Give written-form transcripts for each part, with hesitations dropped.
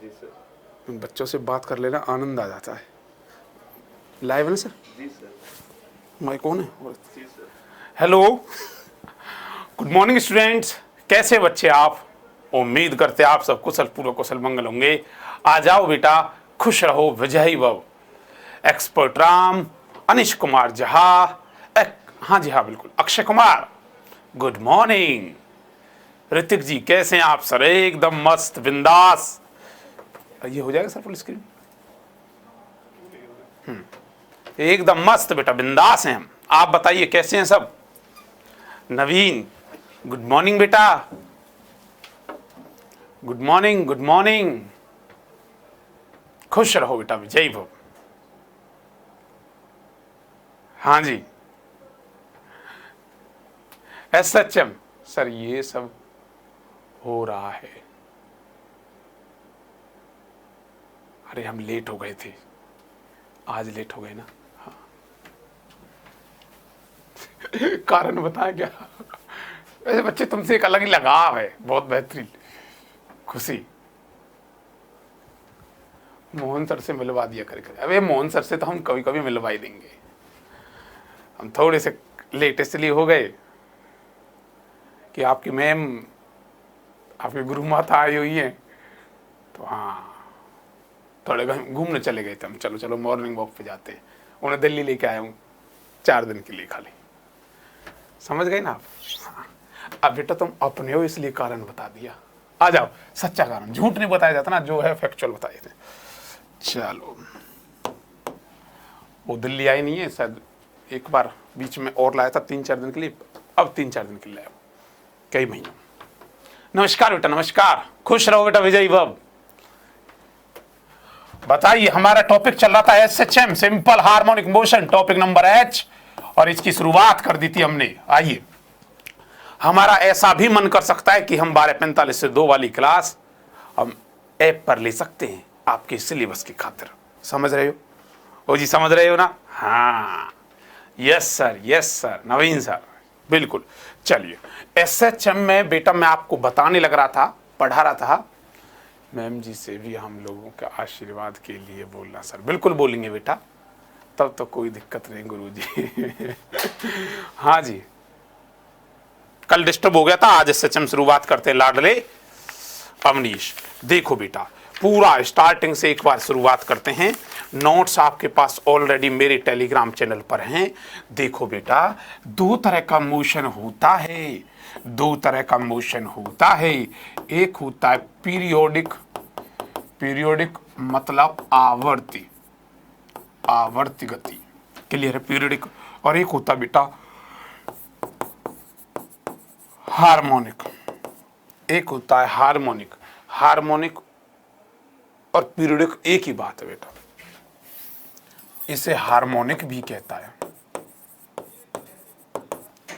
जी sir. बच्चों से बात कर लेना, आनंद आ जाता है। लाइव है ना सर? जी सर। माइक कौन है? जी sir. Hello, good morning students. कैसे बच्चे आप? उम्मीद करते आप सब कुशल पूर्व कुशल मंगल होंगे। आ जाओ बेटा, खुश रहो, विजयी भव। एक्सपर्ट राम, अनिश कुमार जहा, हाँ जी हाँ बिल्कुल, अक्षय कुमार, गुड मॉर्निंग। ऋतिक जी कैसे हैं आप सर? एकदम मस्त बिंदास। ये हो जाएगा सर फुल स्क्रीन? एकदम मस्त बेटा, बिंदास हैं हम। आप बताइए कैसे हैं सब? नवीन, गुड मॉर्निंग बेटा, गुड मॉर्निंग, गुड मॉर्निंग। खुश रहो बेटा, विजयी भव। हाँ जी, SHM सर, ये सब हो रहा है। अरे हम लेट हो गए थे, आज लेट हो गए ना। हाँ। कारण बताया क्या? वैसे बच्चे तुमसे एक अलग ही लगाव है, बहुत बेहतरीन, खुशी। मोहन सर से मिलवा दिया करे। अबे मोहन सर से तो हम कभी कभी मिलवा ही देंगे। हम थोड़े से लेट इसलिए हो गए कि आपकी मैम, आपकी गुरु माता आई हुई है, तो हाँ थोड़े घूमने चले गए थे हम। चलो चलो मॉर्निंग वॉक पे जाते हैं। उन्हें दिल्ली लेके आया हूँ 4 दिन के लिए खाली। समझ गए ना आप? हाँ। अब बेटा तुम अपने हो इसलिए कारण बता दिया। आ जाओ, सच्चा कारण, झूठ नहीं बताया जाता ना, जो है फैक्चुअल बताए थे। चलो, वो दिल्ली आई नहीं है शायद, एक बार बीच में और लाया था 3-4 दिन के लिए, अब 3-4 दिन के लिए लाया, कई महीनों। नमस्कार बेटा, नमस्कार, खुश रहो बेटा, विजयी भव। बताइए, हमारा टॉपिक चल रहा था SHM, simple harmonic motion, topic number H, और इसकी शुरुआत कर दी थी हमने। आइए, हमारा ऐसा भी मन कर सकता है कि हम 12:45 से 2 वाली क्लास हम ऐप पर ले सकते हैं, आपके सिलेबस की खातिर। समझ रहे हो? ओ जी, समझ रहे हो ना? हाँ, यस सर, यस सर, नवीन सर, बिल्कुल। चलिए, SHM में बेटा मैं आपको बताने लग रहा था, पढ़ा रहा था। मैम जी से भी हम लोगों के आशीर्वाद के लिए बोलना सर। बिल्कुल बोलेंगे बेटा, तब तो कोई दिक्कत नहीं गुरुजी। हाँ जी, कल डिस्टर्ब हो गया था, आज SHM शुरुआत करते हैं लाडले अवनीश। देखो बेटा, पूरा स्टार्टिंग से एक बार शुरुआत करते हैं। नोट्स आपके पास ऑलरेडी मेरे टेलीग्राम चैनल पर हैं। देखो बेटा, 2 तरह का मोशन होता है, 2 तरह का मोशन होता है। एक होता है पीरियोडिक, पीरियोडिक मतलब आवर्ती, आवर्ती गति, क्लियर है? पीरियोडिक। और एक होता बेटा हार्मोनिक, एक होता है हार्मोनिक। हार्मोनिक और पीरियोडिक एक ही बात है बेटा, इसे हार्मोनिक भी कहता है,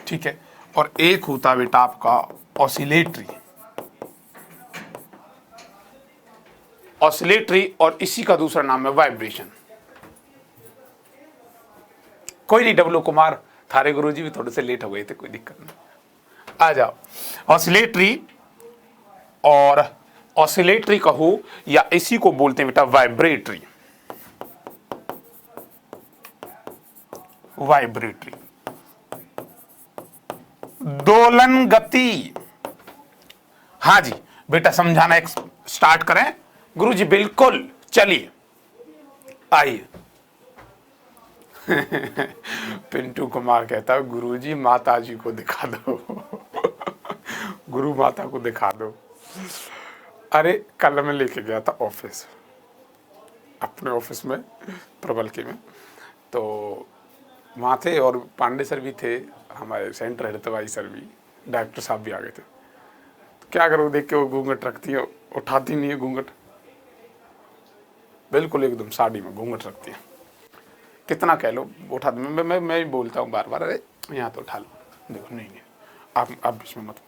ठीक है? और एक होता है बेटा आपका ऑसिलेटरी, ऑसिलेटरी, और इसी का दूसरा नाम है वाइब्रेशन। कोई नहीं डब्लू कुमार, थारे गुरुजी भी थोड़े से लेट हो गए थे, कोई दिक्कत नहीं, आ जाओ। ऑसिलेटरी, और ऑसिलेटरी कहो या इसी को बोलते हैं बेटा वाइब्रेटरी, वाइब्रेटरी, दोलन गति। हाँ जी बेटा, समझाना एक स्टार्ट करें? गुरुजी बिल्कुल, चलिए आइए। पिंटू कुमार कहता है गुरुजी माता जी को दिखा दो। गुरु माता को दिखा दो। अरे कल मैं लेके गया था ऑफिस, अपने ऑफिस में प्रबल के में, तो वहाँ थे और पांडे सर भी थे, हमारे सेंटर हेड भाई सर भी, डायरेक्टर साहब भी आ गए थे। तो क्या करो, देख के वो घूंघट रखती है, उठाती नहीं है घूंघट, बिल्कुल एकदम साड़ी में घूंघट रखती है। कितना कह लो उठा, मैं भी बोलता हूँ बार बार, अरे यहाँ तो उठा लो, देखो नहीं नहीं आप बीच में मत बोलो।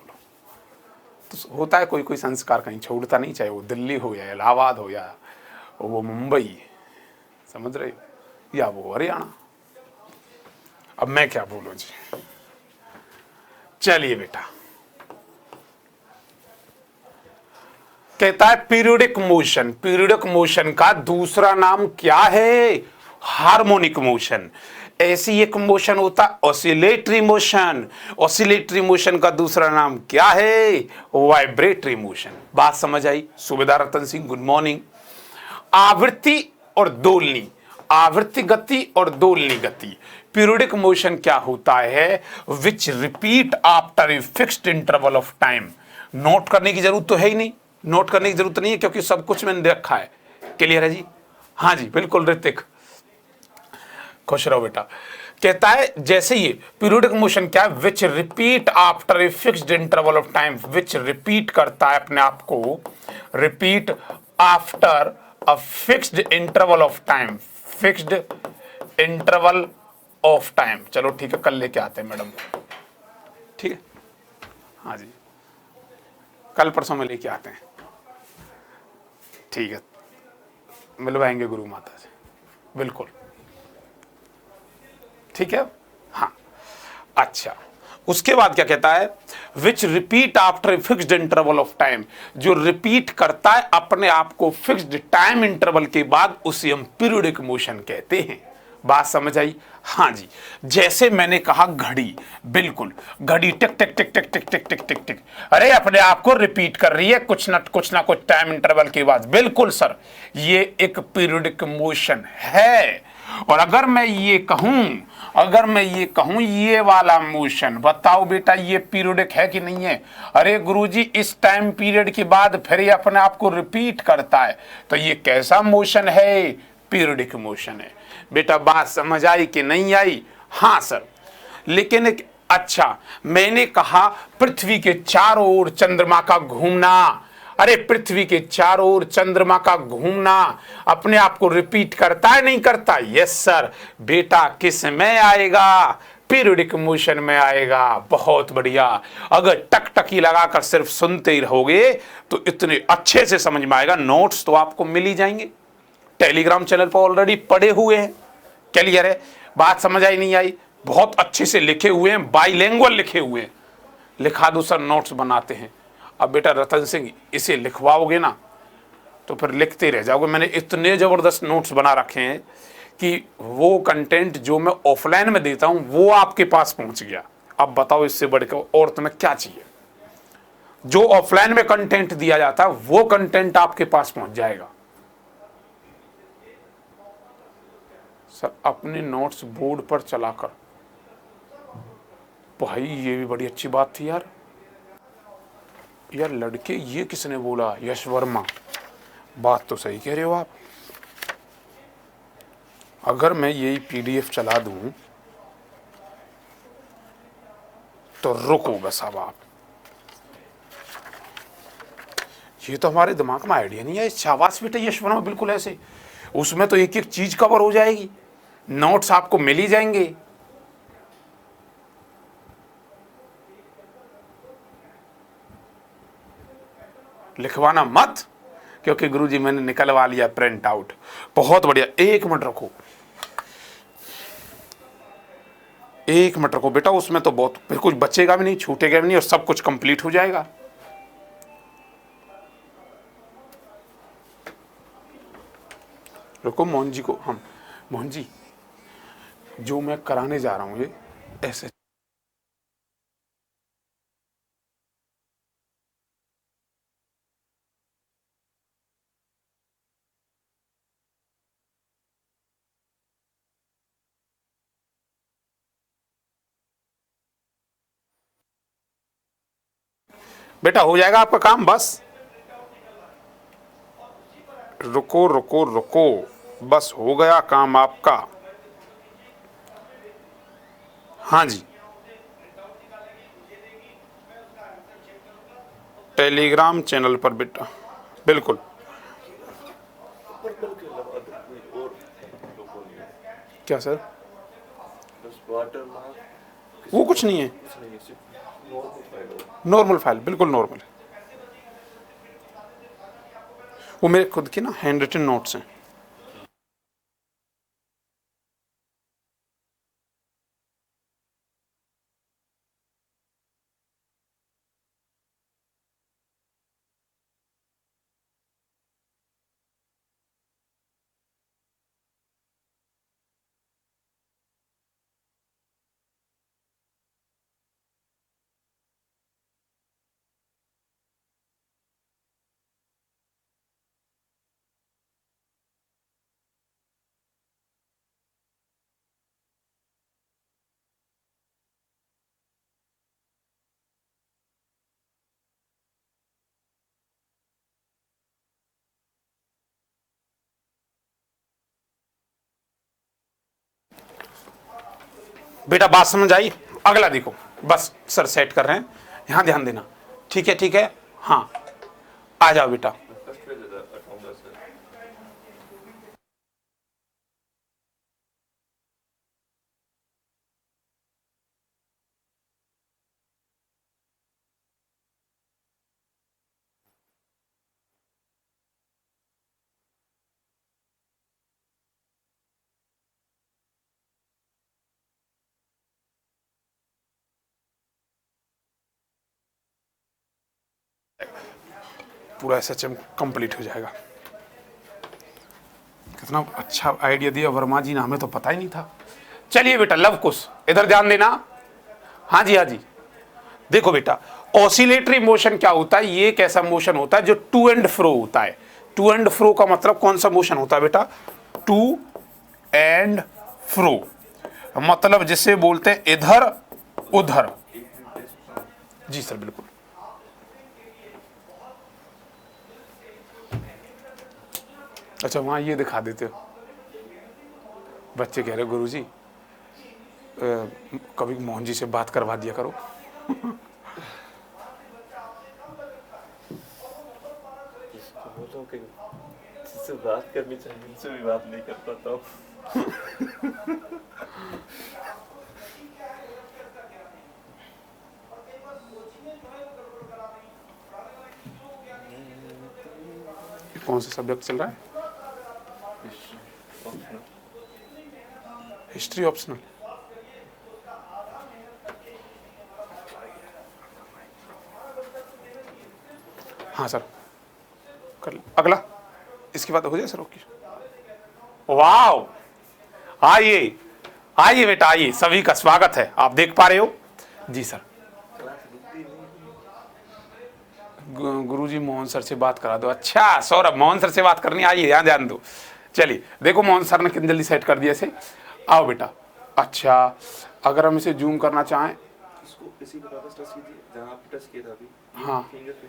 तो होता है कोई कोई संस्कार कहीं छोड़ता नहीं, चाहे वो दिल्ली हो या इलाहाबाद हो या वो मुंबई, समझ रहे हो, या वो हरियाणा। अब मैं क्या बोलूं जी। चलिए बेटा, कहता है पीरियोडिक मोशन, पीरियोडिक मोशन का दूसरा नाम क्या है? Harmonic motion. ऐसी एक मोशन होता ऑसिलेटरी मोशन, ऑसिलेटरी मोशन का दूसरा नाम क्या है? Vibratory motion. बात समझ आई? सुबेदार रतन सिंह, गुड मॉर्निंग। आवृत्ति और दोलनी, आवृत्ति गति और दोलनी गति। पीरियोडिक मोशन क्या होता है? Which repeat after a fixed interval of time. नोट करने की जरूरत तो है ही नहीं, नोट करने की जरूरत नहीं है क्योंकि सब कुछ मैंने रखा है। क्लियर है जी? हाँ जी बिल्कुल ऋतिक, खुश रहो बेटा। कहता है जैसे ये पीरियोडिक मोशन क्या है? Which repeat after a fixed interval of time, which repeat करता है अपने आप को, repeat after a fixed interval of time, fixed interval of time. चलो ठीक है, कल लेके आते हैं मैडम, ठीक है? हाँ जी, कल परसों में लेके आते हैं, ठीक है? मिलवाएंगे गुरु माता से, बिल्कुल, ठीक है? हाँ, अच्छा। उसके बाद क्या कहता है? Which repeat after a fixed interval of time, जो रिपीट करता है अपने आप को फिक्स्ड टाइम इंटरवल के बाद, उसे हम पीरियोडिक मोशन कहते हैं। बात समझ आई? हाँ जी। जैसे मैंने कहा घड़ी, बिल्कुल घड़ी टिक टिक टिक टिक टिक टिक टिक टिक टिक, अरे अपने आप को रिपीट कर रही है कुछ ना कुछ टाइम इंटरवल के बाद। बिल्कुल सर, ये एक पीरियोडिक मोशन है। और अगर मैं ये कहूं ये वाला मोशन, बताओ बेटा ये पीरियोडिक है कि नहीं है? अरे गुरुजी इस टाइम पीरियड के बाद फिर ये अपने आप को रिपीट करता है, तो ये कैसा मोशन है? पीरियोडिक मोशन है। बेटा बात समझ आई कि नहीं आई? हाँ सर। लेकिन एक, अच्छा मैंने कहा पृथ्वी के चारों ओर चंद्रमा का घूमना, अरे पृथ्वी के चारों ओर चंद्रमा का घूमना अपने आप को रिपीट करता है नहीं करता? Yes sir. बेटा किस में आएगा? पीरियोडिक मोशन में आएगा। बहुत बढ़िया। अगर टकटकी लगाकर सिर्फ सुनते ही रहोगे तो इतने अच्छे से समझ में आएगा। नोट्स तो आपको मिल ही जाएंगे, टेलीग्राम चैनल पर ऑलरेडी पड़े हुए हैं। क्लियर है? बात समझ आई नहीं आई? बहुत अच्छे से लिखे हुए हैं, बाइलिंगुअल लिखे हुए हैं। लिखा दो सर, नोट्स बनाते हैं। अब बेटा रतन सिंह इसे लिखवाओगे ना तो फिर लिखते रह जाओगे। मैंने इतने जबरदस्त नोट्स बना रखे हैं कि वो कंटेंट जो मैं ऑफलाइन में देता हूं वो आपके पास पहुंच गया। अब बताओ इससे बढ़कर और तुम्हें क्या चाहिए? जो ऑफलाइन में कंटेंट दिया जाता है वो कंटेंट आपके पास पहुंच जाएगा। सर अपने नोट्स बोर्ड पर चलाकर, भाई ये भी बड़ी अच्छी बात थी यार। यार लड़के, ये किसने बोला? यश वर्मा। बात तो सही कह रहे हो आप। अगर मैं यही पीडीएफ चला दूं तो रुको बस अब आप, ये तो हमारे दिमाग में आइडिया नहीं है। शाबाश बेटा यश वर्मा, बिल्कुल ऐसे। उसमें तो एक एक चीज कवर हो जाएगी, नोट्स आपको मिल ही जाएंगे। लिखवाना मत, क्योंकि गुरुजी मैंने निकलवा लिया प्रिंट आउट। बहुत बढ़िया, एक मिनट रखो, एक मिनट रखो बेटा। उसमें तो बहुत, फिर कुछ बचेगा भी नहीं, छूटेगा भी नहीं और सब कुछ कंप्लीट हो जाएगा। रुको मोहन जी को, हम मोहन जी जो मैं कराने जा रहा हूं ये ऐसे, बेटा हो जाएगा आपका काम। बस रुको रुको रुको, बस हो गया काम आपका। हाँ जी, टेलीग्राम चैनल पर बेटा, बिल्कुल। पर्पल के अलावा अदर कोई और लोगों ने क्या सर? बस वाटर मार्क वो कुछ नहीं है, कुछ नहीं है, सिर्फ नॉर्मल फाइल है। नॉर्मल फाइल, बिल्कुल नॉर्मल है। वो मेरे खुद के ना हैंड रिटन नोट्स हैं। बेटा बात समझ आई। अगला देखो, बस सर सेट कर रहे हैं, यहां ध्यान देना। ठीक है ठीक है, हाँ आ जाओ बेटा। फर्स्ट पेज हटाऊंगा सर। पूरा SHM कंप्लीट हो जाएगा। कितना अच्छा आइडिया दिया वर्मा जी ने, हमें तो पता ही नहीं था। चलिए बेटा लव कुश, इधर ध्यान देना। हाँ जी हाँ जी, देखो बेटा ऑसिलेटरी मोशन क्या होता है, ये एक ऐसा मोशन होता है जो टू एंड फ्रो होता है। टू एंड फ्रो का मतलब कौन सा मोशन होता है बेटा? टू एंड फ्रो, मतलब जिसे बोलते हैं इधर उधर। जी सर बिल्कुल। अच्छा वहां ये दिखा देते हो, बच्चे कह रहे गुरुजी कभी मोहन जी से बात करवा दिया करो। इसको बोलो कि जिससे बात करनी चाहिए उनसे भी बात नहीं कर पाता हूँ। कौन सा सब्जेक्ट चल रहा है? History optional. हाँ सर कर ले। अगला इसके बाद हो जाए सर। ओके वाओ, आइए आइए बेटा आइए, सभी का स्वागत है। आप देख पा रहे हो जी सर। गुरुजी मोहन सर से बात करा दो। अच्छा सौरभ मोहन सर से बात करनी, आइए यहाँ ध्यान दो। चलिए देखो मोहन सर ने कितनी जल्दी सेट कर दिया इसे। आओ बेटा। अच्छा अगर हम इसे जूम करना चाहें, इसको इसी पे वापस टच कीजिए जहाँ आप टच किया था अभी। हाँ। फिंगर पे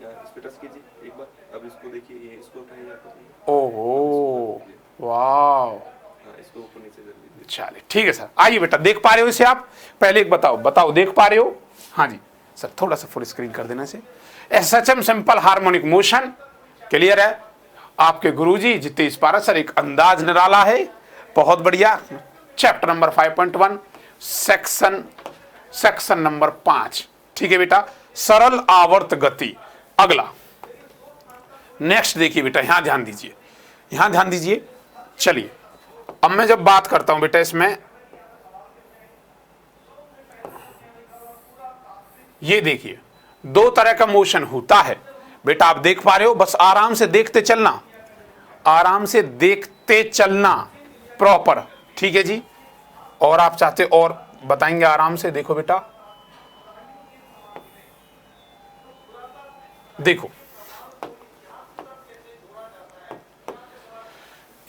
या इस पे टच कीजिए एक बार। अब इसको देखिए, ये इसको उठाइए आप। ओहो वाह, हाँ इसको ऊपर नीचे कर दीजिए। चलिए ठीक है सर। आइए बेटा, देख पा रहे हो इसे आप? पहले एक बताओ देख पा रहे हो? हाँ जी सर, थोड़ा सा फुल स्क्रीन कर देना इसे। SHM simple harmonic motion clear है? आपके गुरुजी जितेश पारा सर, एक अंदाज निराला है, बहुत बढ़िया। Chapter number 5.1 section number 5। ठीक है बेटा, सरल आवर्त गति। अगला नेक्स्ट देखिए बेटा, यहां ध्यान दीजिए, यहां ध्यान दीजिए। चलिए अब मैं जब बात करता हूं बेटा इसमें, ये देखिए दो तरह का मोशन होता है बेटा, आप देख पा रहे हो? बस आराम से देखते चलना, आराम से देखते चलना प्रॉपर। ठीक है जी, और आप चाहते और बताएंगे आराम से। देखो बेटा, देखो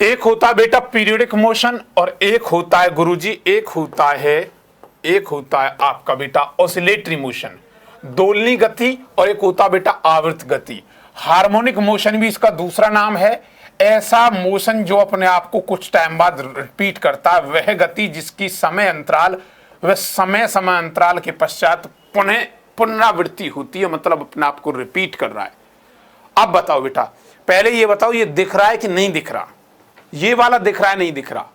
एक होता बेटा पीरियोडिक मोशन और एक होता है गुरुजी, एक होता है आपका बेटा ऑसिलेटरी मोशन, दोलनी गति, और एक होता बेटा आवर्त गति। हार्मोनिक मोशन भी इसका दूसरा नाम है। ऐसा मोशन जो अपने आप को कुछ टाइम बाद रिपीट करता है, वह गति जिसकी समय अंतराल के पश्चात पुनः पुनरावृत्ति होती है, मतलब अपने आप को रिपीट कर रहा है। अब बताओ बेटा, पहले ये बताओ ये दिख रहा है कि नहीं दिख रहा? ये वाला दिख रहा है नहीं दिख रहा?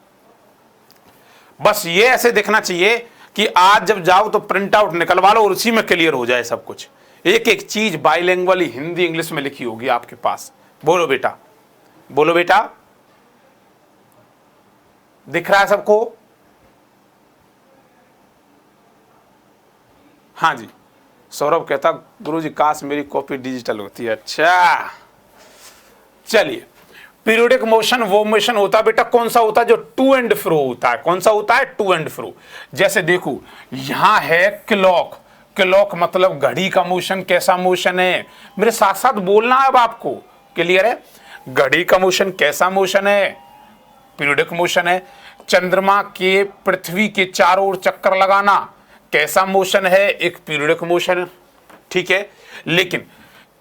बस ये ऐसे दिखना चाहिए कि आज जब जाओ तो प्रिंट आउट निकलवा लो और उसी में क्लियर हो जाए सब कुछ। एक एक चीज बाइलिंगुअली हिंदी इंग्लिश में लिखी होगी आपके पास। बोलो बेटा, बोलो बेटा, दिख रहा है सबको? हाँ जी, सौरभ कहता गुरुजी काश मेरी कॉपी डिजिटल होती है। अच्छा चलिए, पीरियोडिक मोशन वो मोशन होता है बेटा, कौन सा होता है? जो टू एंड फ्रो होता है। कौन सा होता है? To and fro. जैसे देखो यहां है क्लॉक, क्लॉक मतलब घड़ी का मोशन। कैसा मोशन है? मेरे साथ साथ बोलना है अब आपको, क्लियर है? घड़ी का मोशन कैसा मोशन है? पीरियोडिक मोशन है। चंद्रमा के पृथ्वी के चारों ओर चक्कर लगाना कैसा मोशन है? एक पीरियोडिक मोशन है। ठीक है, लेकिन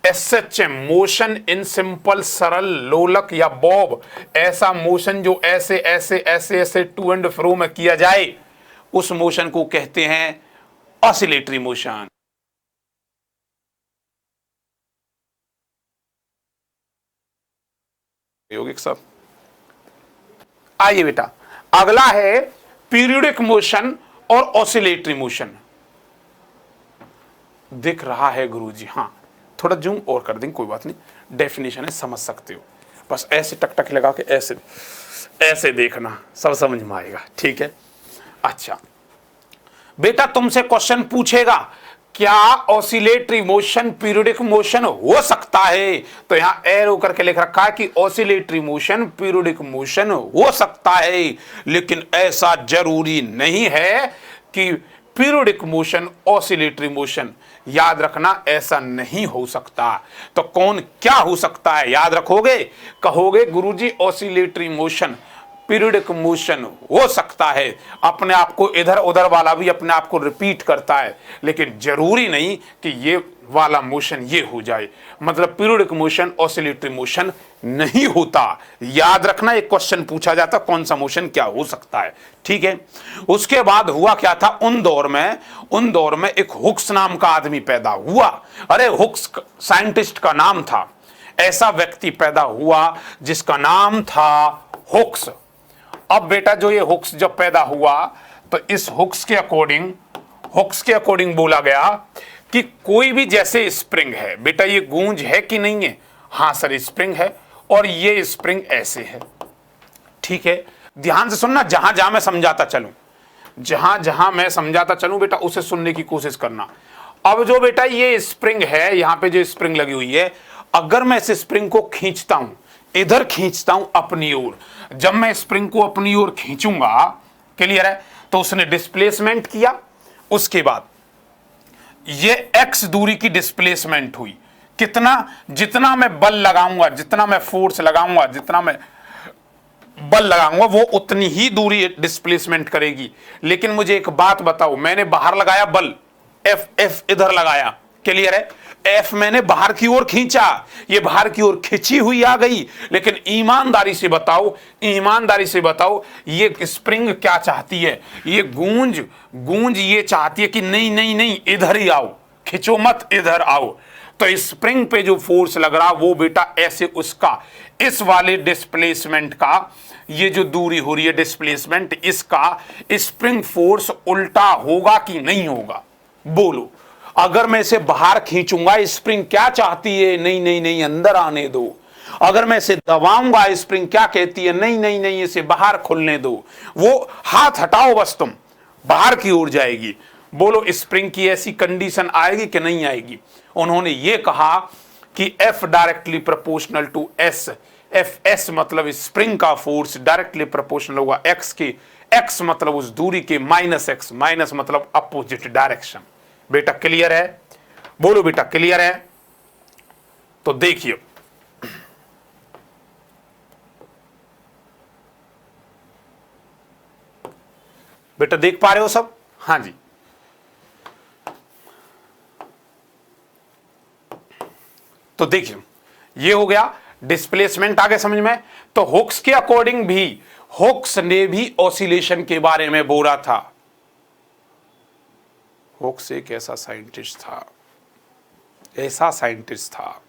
SHM मोशन इन सिंपल सरल लोलक या बॉब, ऐसा मोशन जो ऐसे ऐसे ऐसे ऐसे टू एंड फ्रो में किया जाए, उस मोशन को कहते हैं ऑसिलेटरी मोशन। यौगिक सब आइए बेटा, अगला है पीरियोडिक मोशन और ऑसिलेटरी मोशन। दिख रहा है गुरुजी? हाँ, थोड़ा जूम और कर देंगे, कोई बात नहीं, डेफिनेशन है, समझ सकते हो। बस ऐसे टक लगा के ऐसे ऐसे देखना, सब समझ में आएगा, ठीक है। अच्छा बेटा, तुमसे क्वेश्चन पूछेगा क्या ऑसिलेटरी मोशन पीरियोडिक मोशन हो सकता है? तो यहां एरो करके लिख रखा है कि ऑसिलेटरी मोशन पीरियोडिक मोशन हो सकता है, लेकिन ऐसा जरूरी नहीं है कि पीरियोडिक मोशन ऑसिलेटरी मोशन। याद रखना, ऐसा नहीं हो सकता। तो कौन क्या हो सकता है याद रखोगे? कहोगे गुरुजी ऑसिलेटरी मोशन पीरियोडिक मोशन हो सकता है। अपने आप को इधर उधर वाला भी अपने आप को रिपीट करता है, लेकिन जरूरी नहीं कि ये वाला मोशन ये हो जाए। मतलब पीरियोडिक मोशन ऑसिलेटरी मोशन नहीं होता। याद रखना, एक क्वेश्चन पूछा जाता कौन सा मोशन क्या हो सकता है, ठीक है। उसके बाद हुआ क्या था, उन दौर में एक हुक्स नाम का आदमी पैदा हुआ। अरे हुक्स साइंटिस्ट का नाम था। ऐसा व्यक्ति पैदा हुआ जिसका नाम था हुक्स। अब बेटा जो ये हुक्स जब पैदा हुआ तो इस हुक्स के अकॉर्डिंग बोला गया कि कोई भी जैसे स्प्रिंग है, बेटा ये गूंज है कि नहीं है? हाँ सर स्प्रिंग है, और ये स्प्रिंग ऐसे है, ठीक है। ध्यान से सुनना, जहां जहां मैं समझाता चलूं बेटा उसे सुनने की कोशिश करना। अब जो बेटा ये स्प्रिंग है, यहां पे जो स्प्रिंग लगी हुई है, अगर मैं इस स्प्रिंग को खींचता हूं, इधर खींचता हूं अपनी ओर, जब मैं स्प्रिंग को अपनी ओर खींचूंगा, क्लियर है, तो उसने डिस्प्लेसमेंट किया। उसके बाद ये x दूरी की डिस्प्लेसमेंट हुई। कितना? जितना मैं बल लगाऊंगा, जितना मैं फोर्स लगाऊंगा, जितना मैं बल लगाऊंगा, वो उतनी ही दूरी डिस्प्लेसमेंट करेगी। लेकिन मुझे एक बात बताओ, मैंने बाहर लगाया बल, F इधर लगाया, क्लियर है, F मैंने बाहर की ओर खींचा, ये बाहर की ओर खिंची हुई आ गई। लेकिन ईमानदारी से बताओ ये स्प्रिंग क्या चाहती है? ये गूंज ये चाहती है कि नहीं इधर ही आओ, खिंचो मत, इधर आओ। तो स्प्रिंग पे जो फोर्स लग रहा वो बेटा ऐसे उसका, इस वाले डिस्प्लेसमेंट का, ये जो दूरी हो रही है डिस्प्लेसमेंट, इसका स्प्रिंग फोर्स उल्टा होगा कि नहीं होगा? बोलो। अगर मैं इसे बाहर खींचूंगा, स्प्रिंग क्या चाहती है? नहीं अंदर आने दो। अगर मैं इसे दबाऊंगा, स्प्रिंग क्या कहती है? नहीं इसे बाहर खुलने दो। वो हाथ हटाओ बस, तुम बाहर की ओर जाएगी। बोलो स्प्रिंग की ऐसी कंडीशन आएगी कि नहीं आएगी? उन्होंने ये कहा कि F directly proportional to S। Fs मतलब स्प्रिंग का फोर्स डायरेक्टली प्रोपोर्शनल होगा x के। x मतलब उस दूरी के -x, माइनस मतलब अपोजिट डायरेक्शन। बेटा क्लियर है? बोलो बेटा क्लियर है? तो देखिए, बेटा देख पा रहे हो सब? हाँ जी। तो देखिए, ये हो गया डिस्प्लेसमेंट, आगे समझ में। तो हुक्स के अकॉर्डिंग भी, हुक्स ने भी ऑसिलेशन के बारे में बोला था। हुक्स एक ऐसा साइंटिस्ट था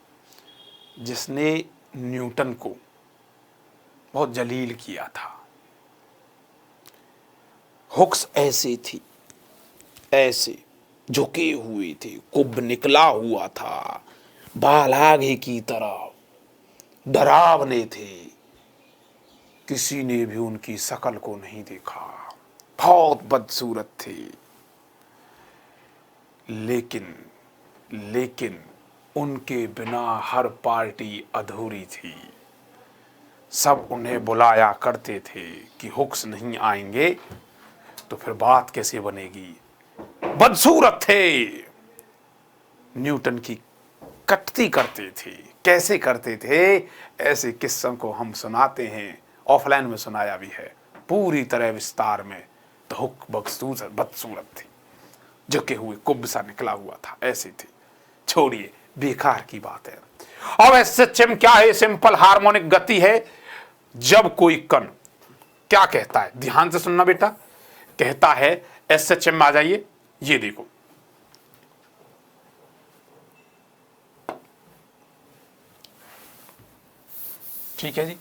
जिसने न्यूटन को बहुत जलील किया था। हुक्स ऐसे थी, ऐसे झुके हुए थे, कुब निकला हुआ था, बाल आगे की तरफ, डरावने थे। किसी ने भी उनकी शकल को नहीं देखा, बहुत बदसूरत थे। लेकिन उनके बिना हर पार्टी अधूरी थी। सब उन्हें बुलाया करते थे कि हुक्स नहीं आएंगे तो फिर बात कैसे बनेगी। बदसूरत थे, न्यूटन की कटती करते थे। कैसे करते थे? ऐसे किस्सों को हम सुनाते हैं, ऑफलाइन में सुनाया भी है पूरी तरह विस्तार में। तो हुक बदसूरत थी, झुके हुए, कुब सा निकला हुआ था, ऐसे थी। छोड़िए, बेकार की बात है। अब एसएचएम क्या है? सिंपल हार्मोनिक गति है। जब कोई कण क्या कहता है, ध्यान से सुनना बेटा, कहता है SHM में आ जाइए, ये देखो ठीक है जी।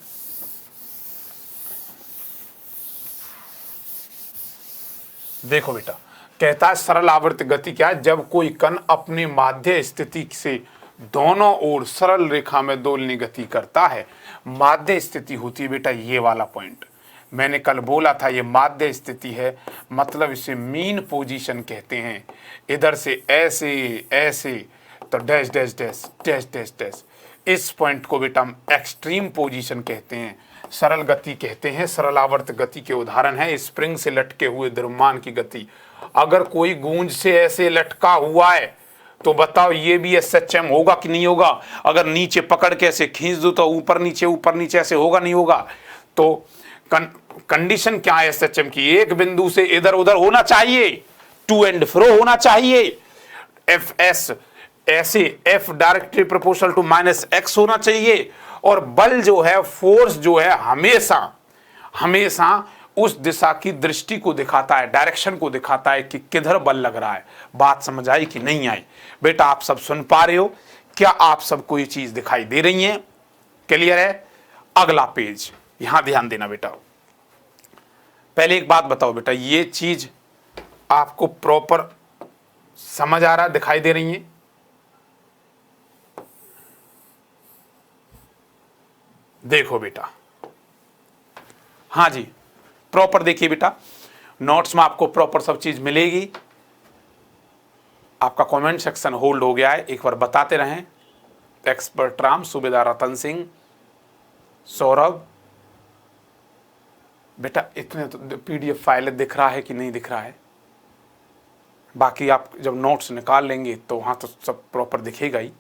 देखो बेटा, कहता है सरल आवर्त गति क्या है, जब कोई कण अपनी माध्य स्थिति से दोनों ओर सरल रेखा में दोलनी गति करता है। माध्य स्थिति होती है बेटा ये वाला पॉइंट, मैंने कल बोला था ये माध्य स्थिति है, मतलब इसे मीन पोजीशन कहते हैं। इधर से ऐसे ऐसे तो dash dash dash dash dash dash, इस पॉइंट को बेटा हम एक्सट्रीम पोजीशन कहते हैं, सरल गति कहते हैं। सरल आवर्त गति के उदाहरण है स्प्रिंग से लटके हुए द्रव्यमान की गति। अगर कोई गूंज से ऐसे लटका हुआ है तो बताओ ये भी SHM होगा कि नहीं होगा? अगर नीचे पकड़ के ऐसे खींच दो तो ऊपर नीचे ऐसे होगा नहीं होगा? तो कंडीशन क्या है SHM की? एक बिंदु से इधर उधर होना चाहिए, टू एंड फ्रो होना चाहिए। FS ऐसे F directly proportional to -x होना चाहिए, और बल जो है, फोर्स जो है, हमेशा उस दिशा की दृष्टि को दिखाता है, डायरेक्शन को दिखाता है कि किधर बल लग रहा है। बात समझ आई कि नहीं आई? बेटा आप सब सुन पा रहे हो? क्या आप सबको ये चीज दिखाई दे रही है? क्लियर है? अगला पेज, यहां ध्यान देना बेटा। पहले एक बात बताओ बेटा, ये चीज आपको प्रॉपर समझ आ रहा है, दिखाई दे रही है? देखो बेटा, हाँ जी, प्रॉपर देखिए बेटा, नोट्स में आपको प्रॉपर सब चीज मिलेगी। आपका कमेंट सेक्शन होल्ड हो गया है, एक बार बताते रहें। एक्सपर्ट राम, सूबेदार रतन सिंह, सौरभ, बेटा इतने तो PDF फाइल दिख रहा है कि नहीं दिख रहा है? बाकी आप जब नोट्स निकाल लेंगे तो वहां तो सब प्रॉपर दिखेगा ही।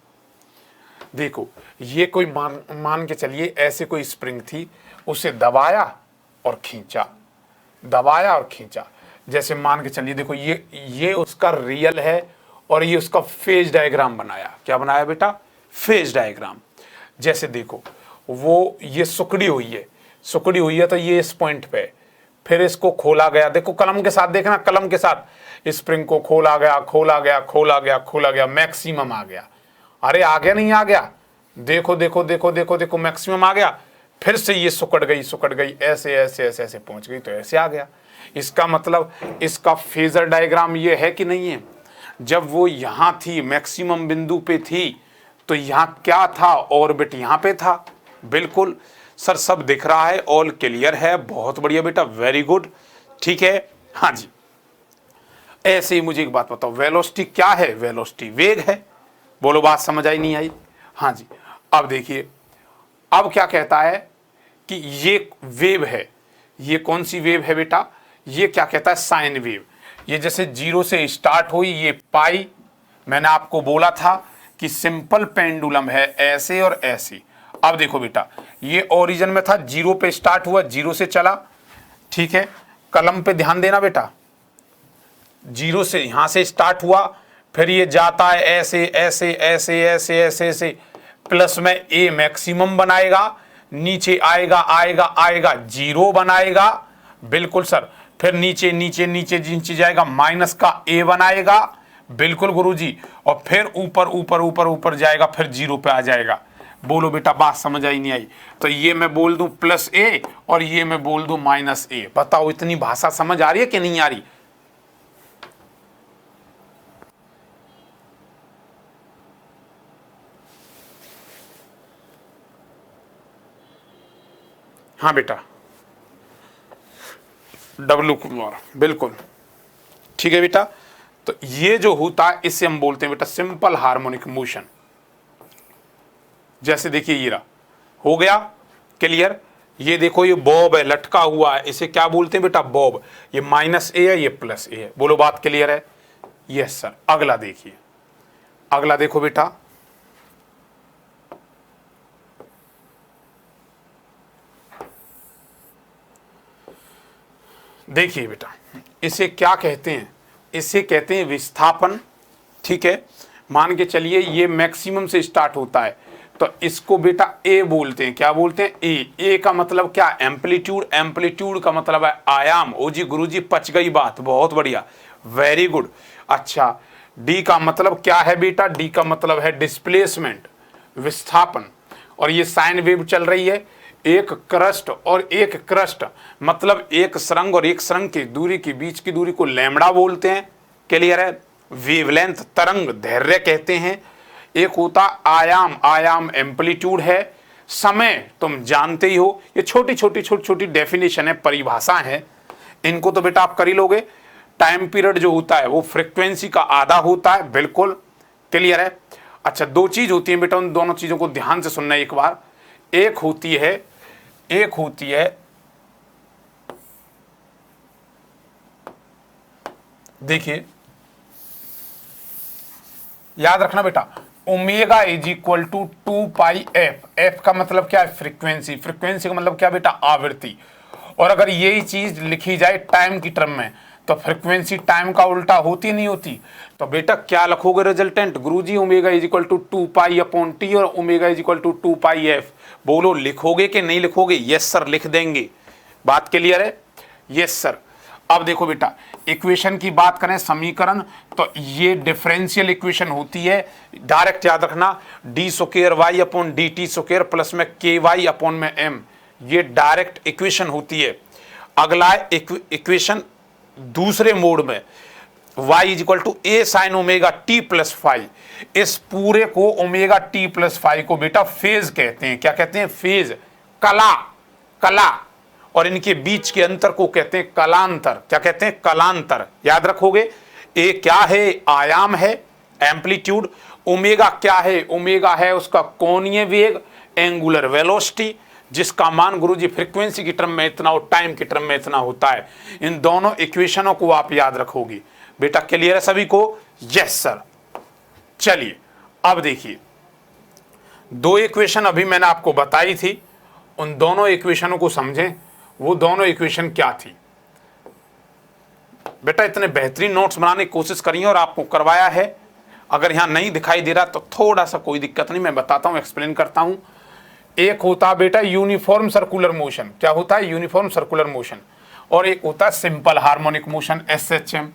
देखो ये कोई मान के चलिए ऐसे कोई स्प्रिंग थी, उसे दबाया और खींचा, दबाया और खींचा। जैसे मान के चलिए, देखो ये उसका रियल है और ये उसका फेज डायग्राम बनाया। क्या बनाया बेटा? Phase diagram. जैसे देखो वो ये सुकड़ी हुई है तो ये इस पॉइंट पे, फिर इसको खोला गया। देखो कलम के साथ देखना, कलम के साथ स्प्रिंग को खोला गया, मैक्सिमम आ गया। अरे आ गया नहीं आ गया? देखो देखो देखो देखो देखो, मैक्सिमम आ गया। फिर से ये सुकड़ गई, ऐसे ऐसे ऐसे ऐसे पहुंच गई तो ऐसे आ गया। इसका मतलब इसका फेजर डायग्राम ये है कि नहीं है? जब वो यहां थी, मैक्सिमम बिंदु पे थी, तो यहां क्या था? ऑर्बिट यहां पे था। बिल्कुल सर, सब दिख रहा है, ऑल क्लियर है, बहुत बढ़िया बेटा, वेरी गुड, ठीक है। हाँ जी, ऐसे ही मुझे एक बात बताओ, वेलोसिटी क्या है? वेलोसिटी वेग है। बोलो बात समझ आई नहीं आई? हाँ जी। अब देखिए, अब क्या कहता है कि ये वेव है। ये कौन सी वेव है बेटा? ये क्या कहता है? Sine wave. ये जैसे 0 से स्टार्ट हुई, ये पाई, मैंने आपको बोला था कि सिंपल पेंडुलम है, ऐसे और ऐसे। अब देखो बेटा, ये ओरिजिन में था, 0 पे स्टार्ट हुआ, 0 से चला, ठीक है। कलम पे ध्यान देना बेटा, 0 से यहां से स्टार्ट हुआ, फिर ये जाता है ऐसे ऐसे ऐसे ऐसे ऐसे ऐसे, प्लस में ए मैक्सिमम बनाएगा, नीचे आएगा 0 बनाएगा। बिल्कुल सर, फिर नीचे नीचे नीचे नीचे जाएगा, माइनस का ए बनाएगा। बिल्कुल गुरुजी, और फिर ऊपर ऊपर ऊपर ऊपर जाएगा, फिर 0 पे आ जाएगा। बोलो बेटा बात समझ आई नहीं आई? तो ये मैं बोल दूं प्लस ए और ये मैं बोल दूं माइनस ए। बताओ इतनी भाषा समझ आ रही है कि नहीं आ रही? हाँ बेटा, डब्लू कुमार, बिल्कुल ठीक है बेटा। तो ये जो होता है इसे हम बोलते हैं बेटा सिंपल हार्मोनिक मोशन। जैसे देखिए ये रहा, हो गया क्लियर। ये देखो ये बॉब है, लटका हुआ है, इसे क्या बोलते हैं बेटा? बॉब। ये माइनस ए है, ये प्लस ए है। बोलो बात क्लियर है? Yes sir. अगला देखिए, अगला देखो बेटा, देखिए बेटा, इसे क्या कहते हैं? इसे कहते हैं विस्थापन, ठीक है। मान के चलिए ये मैक्सिमम से स्टार्ट होता है, तो इसको बेटा ए बोलते हैं। क्या बोलते हैं? ए का मतलब क्या? एम्पलीट्यूड। एम्पलीट्यूड का मतलब है आयाम। ओ जी गुरुजी पच गई बात, बहुत बढ़िया, वेरी गुड। अच्छा, डी का मतलब क्या है बेटा? डी का मतलब है डिस्प्लेसमेंट, विस्थापन। और ये साइन वेव चल रही है, एक क्रस्ट और एक क्रस्ट, मतलब एक सुरंग और एक सुरंग की दूरी के बीच की दूरी को लैम्बडा बोलते हैं। क्लियर है? वेवलेंथ तरंग दैर्घ्य कहते हैं। एक होता आयाम, आयाम एम्पलीट्यूड है। समय तुम जानते ही हो, ये छोटी छोटी डेफिनेशन है, परिभाषा है, इनको तो बेटा आप कर ही लोगे। टाइम पीरियड जो होता है वो फ्रीक्वेंसी का आधा होता है, बिल्कुल क्लियर है। अच्छा, दो चीज होती है बेटा, उन दोनों चीजों को ध्यान से सुनना एक बार। एक होती है देखिए, याद रखना बेटा, omega is equal to 2 pi F. F का मतलब क्या है? फ्रीक्वेंसी। फ्रीक्वेंसी का मतलब क्या बेटा? आवृत्ति। और अगर यही चीज लिखी जाए टाइम की टर्म में, तो फ्रीक्वेंसी टाइम का उल्टा होती नहीं होती। तो बेटा क्या लिखोगे रिजल्टेंट? गुरुजी omega is equal to 2 pi upon T और omega is equal to 2 pi F. बोलो लिखोगे कि नहीं लिखोगे? यस सर लिख देंगे। बात क्लियर है? Yes sir. अब देखो बेटा, इक्वेशन की बात करें, समीकरण, तो ये डिफरेंशियल इक्वेशन होती है। डायरेक्ट याद रखना, D square Y upon D T square plus में के वाई अपॉन में एम, ये डायरेक्ट इक्वेशन होती है। अगला इक्वेशन दूसरे मोड में, y is equal to A sine omega T plus five. इस पूरे को ओमेगा टी प्लस फाइव को बेटा फेज कहते हैं। क्या कहते हैं? फेज, कला। और इनके बीच के अंतर को कहते हैं कलांतर। क्या कहते हैं? कलांतर। याद रखोगे। ए क्या है? आयाम है, एम्पलीट्यूड। ओमेगा क्या है? ओमेगा है उसका कोणीय वेग, एंगुलर वेलोसिटी, जिसका मान गुरुजी फ्रीक्वेंसी की टर्म में इतना और टाइम की टर्म में इतना होता है। इन दोनों इक्वेशनों को आप याद रखोगे बेटा। क्लियर है सभी को? Yes sir. चलिए अब देखिए, दो इक्वेशन अभी मैंने आपको बताई थी, उन दोनों इक्वेशनों को समझें। वो दोनों इक्वेशन क्या थी बेटा? इतने बेहतरीन नोट्स बनाने की कोशिश करिए और आपको करवाया है। अगर यहां नहीं दिखाई दे रहा तो थोड़ा सा कोई दिक्कत नहीं, मैं बताता हूं, एक्सप्लेन करता हूं। एक होता है बेटा यूनिफॉर्म सर्कुलर मोशन। क्या होता है? Uniform circular motion. और एक होता है सिंपल हार्मोनिक मोशन, SHM।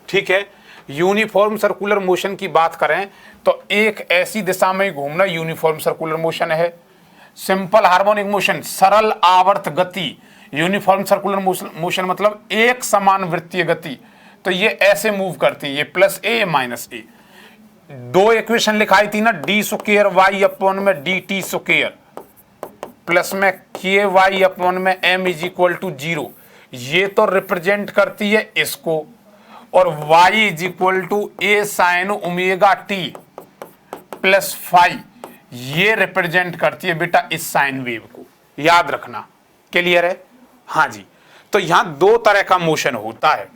ठीक है, यूनिफॉर्म सर्कुलर मोशन की बात करें तो एक ऐसी दिशा में घूमना यूनिफॉर्म सर्कुलर मोशन है। सिंपल हार्मोनिक मोशन, सरल आवर्त गति। यूनिफॉर्म सर्कुलर मोशन मतलब एक समान वृत्तीय गति। तो ये ऐसे मूव करती है, ये प्लस ए माइनस ए। दो इक्वेशन लिखाई थी ना, डी स्क्वायर वाई अपॉन में डी टी स्क्वायर प्लस में के वाई अपॉन में एम इज इक्वल टू 0। ये तो रिप्रेजेंट करती है इसको, और y is equal to A sine omega T plus five, ये रिप्रेजेंट करती है बेटा इस साइन वेव को। याद रखना। क्लियर है? हाँ जी। तो यहां दो तरह का मोशन होता है,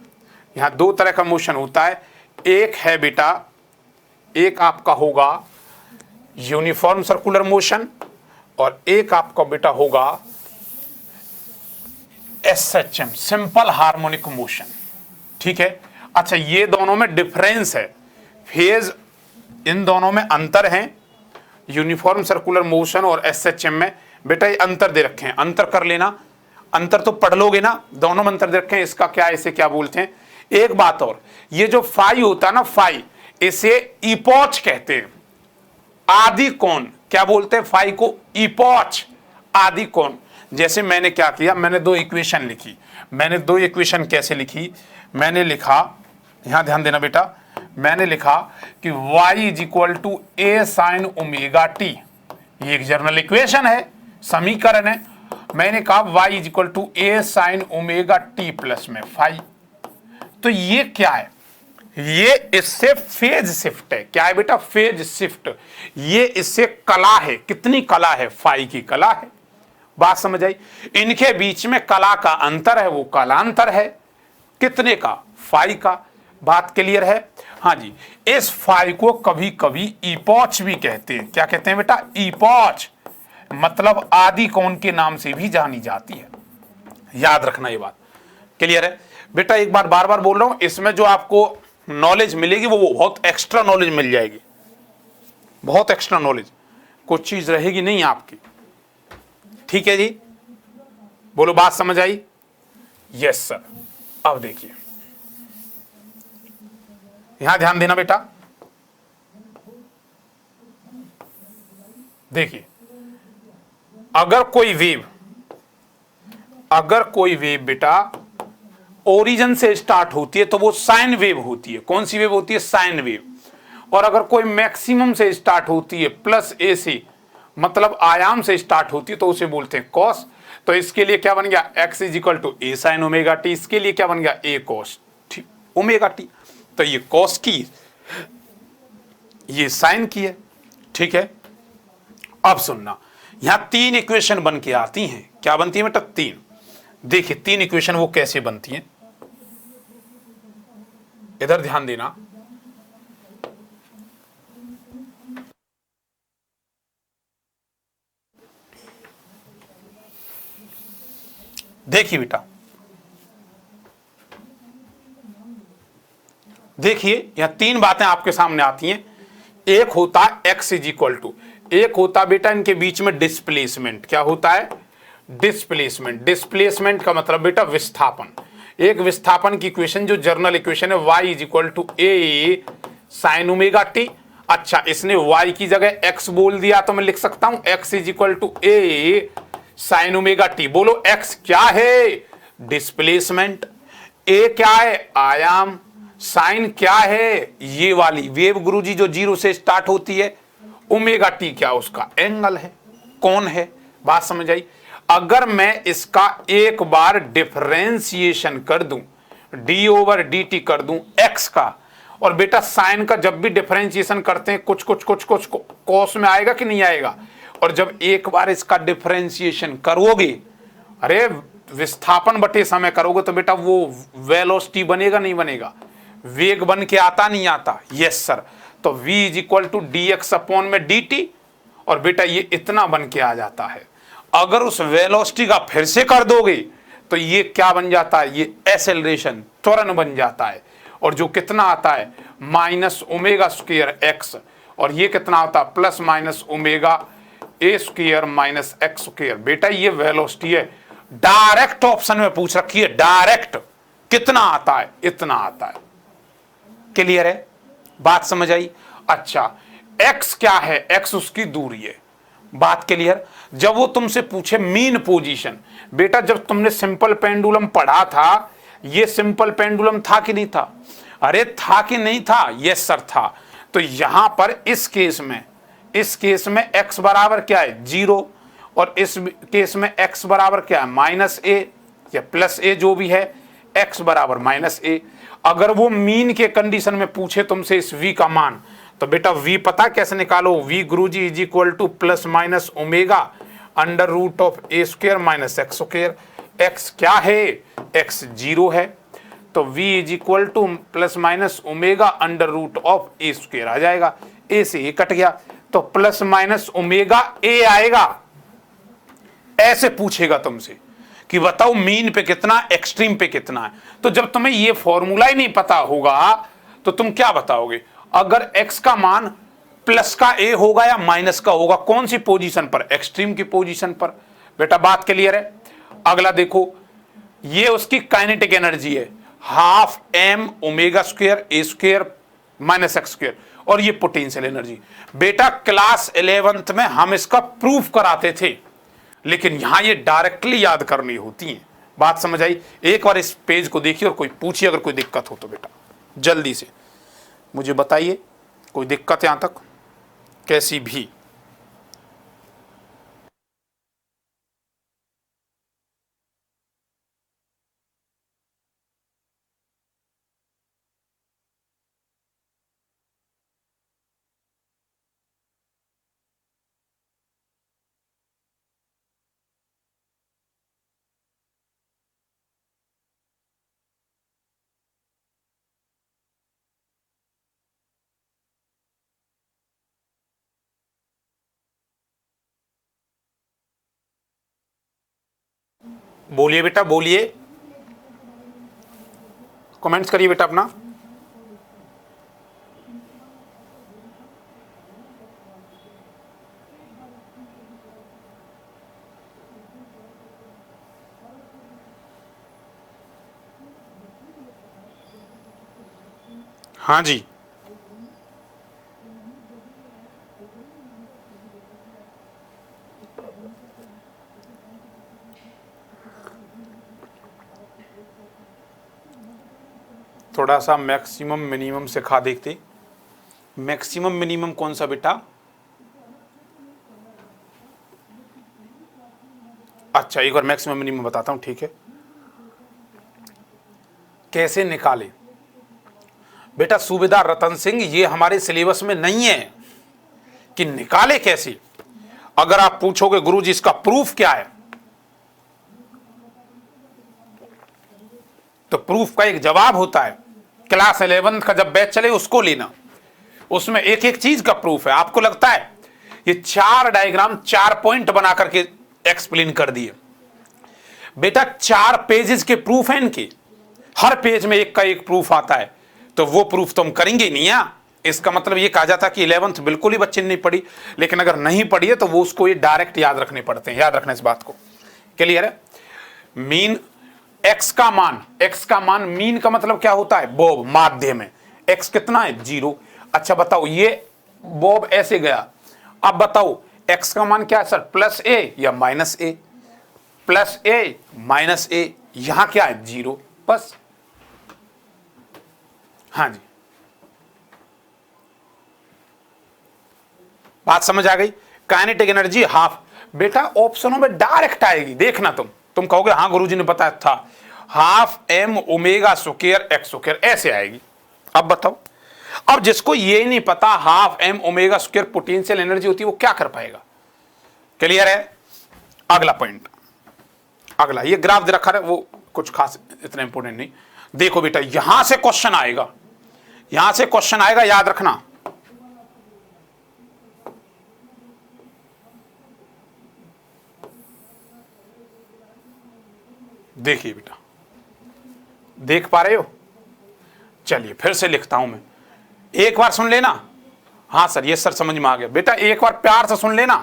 यहां दो तरह का मोशन होता है। एक है बेटा, एक आपका होगा यूनिफॉर्म सर्कुलर मोशन और एक आपका बेटा होगा SHM, सिंपल हार्मोनिक मोशन। ठीक है। अच्छा, ये दोनों में डिफरेंस है, फेज इन दोनों में अंतर है। यूनिफॉर्म सर्कुलर मोशन और SHM में बेटा ये अंतर दे रखे हैं, अंतर कर लेना, अंतर तो पढ़ लोगे ना। दोनों में अंतर दे रखे हैं, इसका क्या, इसे क्या बोलते हैं। एक बात और, ये जो फाई होता है ना, फाई, इसे इपोच कहते हैं, आदि कोण। क्या बोलते हैं? फाई को इपोच, आदि कोण। जैसे मैंने क्या किया, मैंने दो इक्वेशन लिखी। मैंने दो इक्वेशन कैसे लिखी? मैंने लिखा, यहां ध्यान देना बेटा, मैंने लिखा कि y is equal to A sine omega T. ये एक जनरल इक्वेशन है, समीकरण है। मैंने कहा y is equal to A sine omega T plus में फाई। तो ये क्या है? ये इससे फेज शिफ्ट है। क्या है बेटा? Phase shift. ये इससे कला है। कितनी कला है? फाई की कला है। बात समझ आई? इनके बीच में कला का अंतर है, वो कलांतर है। कितने का? फाई का। बात क्लियर है? हाँ जी। इस फाई को कभी कभी इपोच भी कहते हैं। क्या कहते हैं बेटा? इपोच, मतलब आदि कोण के नाम से भी जानी जाती है। याद रखना ये बात। क्लियर है बेटा? एक बार बार बार बोल रहा हूं, इसमें जो आपको नॉलेज मिलेगी वो बहुत एक्स्ट्रा नॉलेज मिल जाएगी, बहुत एक्स्ट्रा नॉलेज। कुछ चीज रहेगी नहीं आपकी। ठीक है जी, बोलो बात समझ आई? Yes sir. अब देखिए, यहां ध्यान देना बेटा। देखिए, अगर कोई वेव बेटा ओरिजिन से स्टार्ट होती है तो वो साइन वेव होती है। कौन सी वेव होती है? Sine wave. और अगर कोई मैक्सिमम से स्टार्ट होती है प्लस ए से, मतलब आयाम से स्टार्ट होती है, तो उसे बोलते हैं कॉस। तो इसके लिए क्या बन गया? x is equal to A sine omega T. इसके लिए क्या बन गया? A cos omega T. तो ये कॉस की, ये साइन की है। ठीक है, अब सुनना, यहां 3 इक्वेशन बन के आती हैं। क्या बनती है बेटा? 3। देखिए 3 इक्वेशन वो कैसे बनती हैं, इधर ध्यान देना। देखिए बेटा, देखिए यहां 3 बातें आपके सामने आती हैं। एक होता है x इज इक्वल टू, एक होता बेटा इनके बीच में डिस्प्लेसमेंट। क्या होता है? डिस्प्लेसमेंट। डिस्प्लेसमेंट का मतलब बेटा विस्थापन। एक विस्थापन की इक्वेशन जो जर्नल इक्वेशन है, y is equal to A sine omega T. अच्छा, इसने y की जगह x बोल दिया तो मैं लिख सकता हूं x is equal to A sine omega T. बोलो x क्या है? डिस्प्लेसमेंट। ए क्या है? आयाम। साइन क्या है? ये वाली वेव गुरुजी जो 0 से स्टार्ट होती है। ओमेगा टी क्या? उसका एंगल है, कौन है। बात समझ आई? अगर मैं इसका एक बार डिफरेंशिएशन कर दूं, डी ओवर डी टी कर दूं एक्स का, और बेटा साइन का जब भी डिफरेंशिएशन करते हैं कुछ कॉस में आएगा कि नहीं आएगा। और जब एक बार इसका डिफरेंशिएशन करोगे, अरे विस्थापन बटे समय करोगे, तो बेटा वो वेलोसिटी बनेगा नहीं बनेगा? वेग बन के आता नहीं आता? Yes sir. तो v is equal to D X upon में डी टी, और बेटा ये इतना बन के आ जाता है। अगर उस वेलोसिटी का फिर से कर दोगे तो ये क्या बन जाता है? ये एक्सेलरेशन, त्वरण बन जाता है। और जो कितना आता है? माइनस ओमेगा स्क्वायर एक्स, और ये कितना होता है? Plus minus omega A square minus X square. बेटा ये वेलोसिटी है। डायरेक्ट ऑप्शन में पूछ रखी है, डायरेक्ट कितना आता है? इतना आता है। क्लियर है? बात समझ आई? अच्छा, x क्या है? x उसकी दूरी है। बात क्लियर? जब वो तुमसे पूछे मीन पोजीशन, बेटा जब तुमने सिंपल पेंडुलम पढ़ा था, ये सिंपल पेंडुलम था कि नहीं था? अरे था कि नहीं था? यस सर था। तो यहां पर इस केस में x बराबर क्या है? 0, और इस केस में x बराबर क्या है? माइनस ए या प्लस ए, जो भी है, x बराबर माइनस ए। अगर वो मीन के कंडीशन में पूछे तुमसे इस v का मान, तो बेटा v पता कैसे निकालो? v गुरुजी is equal to plus minus omega under root of A square minus X square. x क्या है? x 0 है, तो v is equal to plus minus omega under root of A square आ जाएगा। a से a कट गया, तो plus minus omega a आएगा। ऐसे पूछेगा तुमसे कि बताओ मीन पे कितना, एक्सट्रीम पे कितना है। तो जब तुम्हें ये फॉर्मूला ही नहीं पता होगा तो तुम क्या बताओगे? अगर x का मान प्लस का a होगा या माइनस का होगा, कौन सी पोजीशन पर? एक्सट्रीम की पोजीशन पर। बेटा बात क्लियर है? अगला देखो, ये उसकी काइनेटिक एनर्जी है, हाफ m ओमेगा स्क्वायर ए स्क्वायर माइनस एक्स स्क्वायर, और ये पोटेंशियल एनर्जी। बेटा क्लास 11th में हम इसका प्रूफ कराते थे, लेकिन यहां ये डायरेक्टली याद करनी होती है। बात समझ आई? एक बार इस पेज को देखिए और कोई पूछिए, अगर कोई दिक्कत हो तो बेटा जल्दी से मुझे बताइए। कोई दिक्कत यहां तक कैसी भी? बोलिए बेटा, बोलिए, कमेंट्स करिए बेटा अपना। हाँ जी, थोड़ा सा मैक्सिमम मिनिमम से खा देखते। मैक्सिमम मिनिमम कौन सा बेटा? अच्छा, एक बार मैक्सिमम मिनिमम बताता हूं, ठीक है। कैसे निकाले बेटा? सूबेदार रतन सिंह, ये हमारे सिलेबस में नहीं है कि निकाले कैसे। अगर आप पूछोगे गुरुजी इसका प्रूफ क्या है, तो प्रूफ का एक जवाब होता है, क्लास 11 का जब बैच चले उसको लेना, उसमें एक एक चीज का प्रूफ है। आपको लगता है ये 4 डायग्राम 4 पॉइंट बना करके एक्सप्लेन कर दिए बेटा? 4 पेजेस के प्रूफ हैं इनके, हर पेज में एक का एक प्रूफ आता है, तो वो प्रूफ तो हम करेंगे नहीं। इसका मतलब ये कहा जाता कि 11th बिल्कुल ही बच्चे ने नहीं पढ़ी, लेकिन अगर नहीं पढ़ी है तो वो उसको ये डायरेक्ट याद रखने पड़ते हैं। याद रखना इस बात को, क्लियर है? मीन x का मान, मीन का मतलब क्या होता है? बॉब, माध्य में x कितना है? 0। अच्छा बताओ, ये बॉब ऐसे गया, अब बताओ x का मान क्या है सर? प्लस a या minus a? Plus a minus a, यहां क्या है? 0, बस। हाँ जी, बात समझ आ गई? काइनेटिक एनर्जी हाफ बेटा ऑप्शनों में डायरेक्ट आएगी, देखना। तुम कहोगे हाँ गुरुजी ने बताया था, half m omega square x square ऐसे आएगी। अब बताओ, अब जिसको ये नहीं पता half m omega square potential energy होती है, वो क्या कर पाएगा? क्लियर है? अगला पॉइंट, अगला ये ग्राफ दे रखा है, वो कुछ खास इतना इंपॉर्टेंट नहीं। देखो बेटा, यहां से क्वेश्चन आएगा, यहां से क्वेश्चन आएगा, याद रखना। देखिए बेटा, देख पा रहे हो? चलिए फिर से लिखता हूं मैं, एक बार सुन लेना। हाँ सर, ये सर समझ में आ गया बेटा, एक बार प्यार से सुन लेना।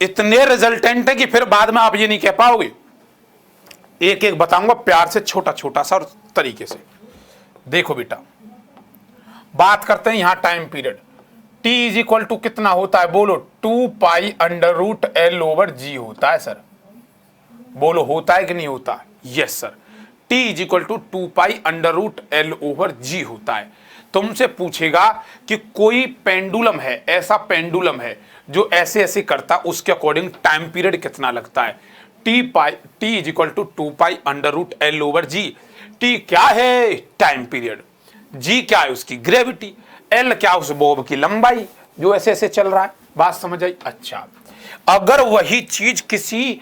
इतने रिजल्टेंट है कि फिर बाद में आप ये नहीं कह पाओगे। एक एक बताऊंगा प्यार से, छोटा छोटा सा और तरीके से। देखो बेटा, बात करते हैं यहां time period. t is equal to कितना होता है? बोलो, 2 pi under root L over g होता है सर। बोलो, होता है कि नहीं होता? Yes sir, t is equal to 2 pi under root L over g होता है। तुमसे पूछेगा कि कोई पेंडुलम है, ऐसा पेंडुलम है जो ऐसे ऐसे करता, उसके अकॉर्डिंग टाइम पीरियड कितना लगता है? t is equal to 2 pi under root L over G. t क्या है? Time period. g क्या है? उसकी ग्रेविटी। l क्या? उस बॉब की लंबाई जो ऐसे ऐसे चल रहा है। बात समझ आई? अच्छा, अगर वही चीज किसी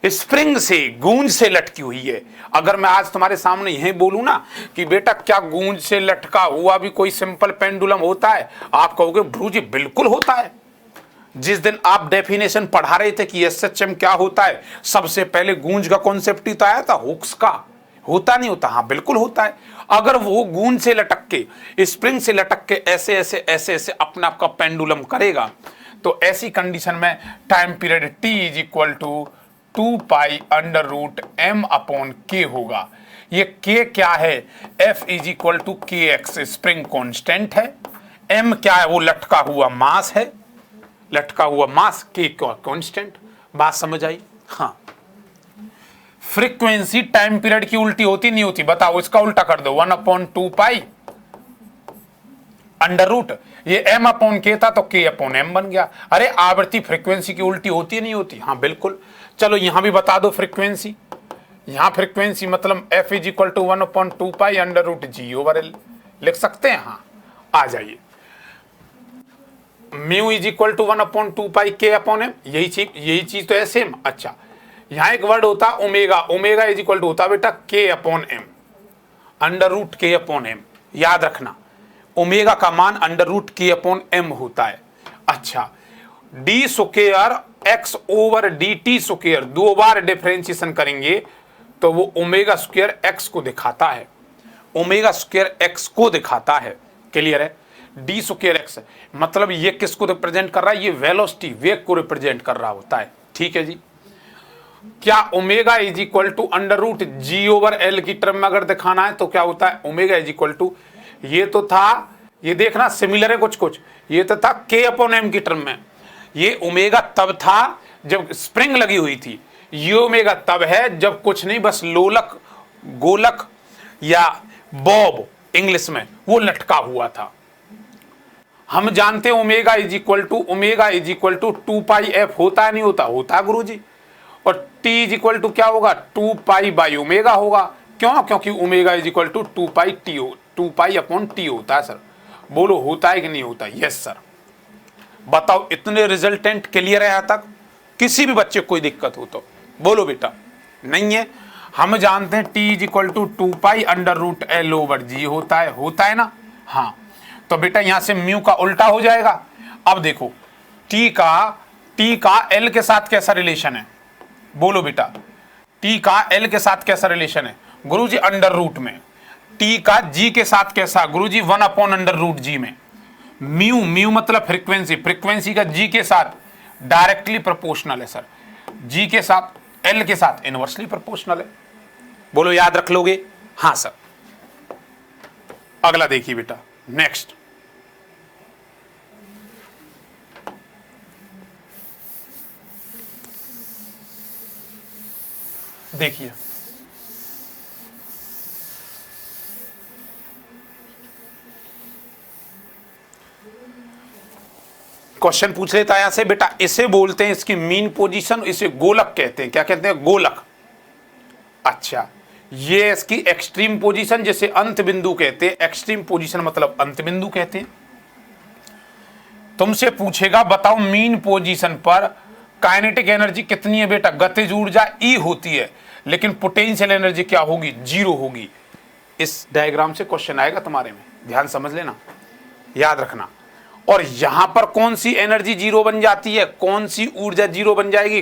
स्प्रिंग से, गूंज से लटकी हुई है, अगर मैं आज तुम्हारे सामने यही बोलूं ना कि बेटा क्या गूंज से लटका हुआ भी कोई सिंपल पेंडुलम होता है? आप कहोगे गुरु जी बिल्कुल होता है। जिस दिन आप डेफिनेशन पढ़ा रहे थे कि एसएचएम क्या होता है, सबसे पहले गूंज का कॉन्सेप्ट ही तो आया था, हुक्स का। होता नहीं होता? हाँ बिल्कुल होता है। अगर वो गूंज से लटक के, स्प्रिंग से लटक के ऐसे ऐसे ऐसे ऐसे अपना आपका पेंडुलम करेगा, तो ऐसी कंडीशन में time period t is equal to 2 pi under root m upon k होगा। ये k क्या है? F is equal to K X, spring constant है। m क्या है? वो लटका हुआ मास है, लटका हुआ मास, k कांस्टेंट। बात समझ आई? हाँ। फ्रीक्वेंसी टाइम पीरियड की उल्टी होती नहीं होती? बताओ, इसका उल्टा कर दो, 1/2 पाई अंडर रूट, ये m अपॉन k था तो k अपॉन m बन गया। अरे आवृत्ति फ्रीक्वेंसी की उल्टी होती नहीं होती? हाँ बिल्कुल। चलो यहां भी बता दो फ्रीक्वेंसी। यहां फ्रीक्वेंसी मतलब f is equal to 1/2 pi under root G over L लिख सकते हैं। हाँ, आ जाइए। Mu is equal to 1/2 pi k upon m, यही चीज तो है सेम। अच्छा, यहां एक वर्ड होता omega, omega is equal to होता बेटा k upon m, under root k upon m। याद रखना, ओमेगा का मान under root k upon m होता है। अच्छा, D square x over D T square, 2 बार डिफरेंशिएशन करेंगे तो वो ओमेगा स्क्वायर x को दिखाता है, ओमेगा स्क्वायर x को दिखाता है। क्लियर है? डी स्क्वायर x मतलब ये किसको रिप्रेजेंट कर रहा है? ये वेलोसिटी, वेग को रिप्रेजेंट कर रहा होता है। ठीक है जी। क्या omega is equal to under root G over L की टर्म में अगर दिखाना है तो क्या होता है, ओमेगा इज इक्वल टू, ये तो था, ये देखना सिमिलर है कुछ कुछ, ये तो था के अपॉन एम की टर्म में। ये ओमेगा तब था जब स्प्रिंग लगी हुई थी, ये ओमेगा तब है जब कुछ नहीं, बस लोलक, गोलक या बॉब इंग्लिश में वो लटका हुआ था। हम जानते हैं omega is equal to 2 pi F होता है, नहीं होता, होता है गुरुजी। और t इज इक्वल टू क्या होगा, 2 पाई बाई ओमेगा होगा। क्यों, क्योंकि omega is equal to 2 pi T, 2 pi upon T होता है सर। बोलो होता है कि नहीं होता? Yes sir. बताओ इतने रिजल्टेंट क्लियर है यहां तक? किसी भी बच्चे को कोई दिक्कत हो तो बोलो बेटा। नहीं है, हम जानते हैं t is equal to 2 pi under root L over g होता है ना। हाँ, तो बेटा यहां से म्यू का उल्टा हो जाएगा। अब देखो t का l के साथ कैसा रिलेशन है, बोलो बेटा। t का l के साथ कैसा रिलेशन है गुरुजी? अंडर रूट में। t का g के साथ कैसा गुरुजी? 1 अपॉन अंडर रूट g में। म्यू मतलब फ्रीक्वेंसी का g के साथ डायरेक्टली प्रोपोर्शनल है सर, g के साथ l के साथ इनवर्सली प्रोपोर्शनल है। बोलो याद रख लोगे? हाँ सर। अगला देखिए बेटा, नेक्स्ट देखिए, क्वेश्चन पूछ लेता है यहां से बेटा, इसे बोलते हैं, इसकी मीन पोजीशन, इसे गोलक कहते हैं। क्या कहते हैं? गोलक। अच्छा, ये इसकी एक्सट्रीम पोजीशन, जैसे अंत बिंदु कहते हैं, एक्सट्रीम पोजीशन मतलब अंत बिंदु कहते हैं। तुमसे पूछेगा बताओ मीन पोजीशन पर काइनेटिक एनर्जी कितनी है बेटा? गतिज ऊर्जा E होती है, लेकिन पोटेंशियल एनर्जी क्या होगी? 0 होगी। इस डायग्राम से क्वेश्चन आएगा तुम्हारे में, ध्यान समझ लेना, याद रखना। और यहां पर कौन सी एनर्जी 0 बन जाती है, कौन सी ऊर्जा 0 बन जाएगी?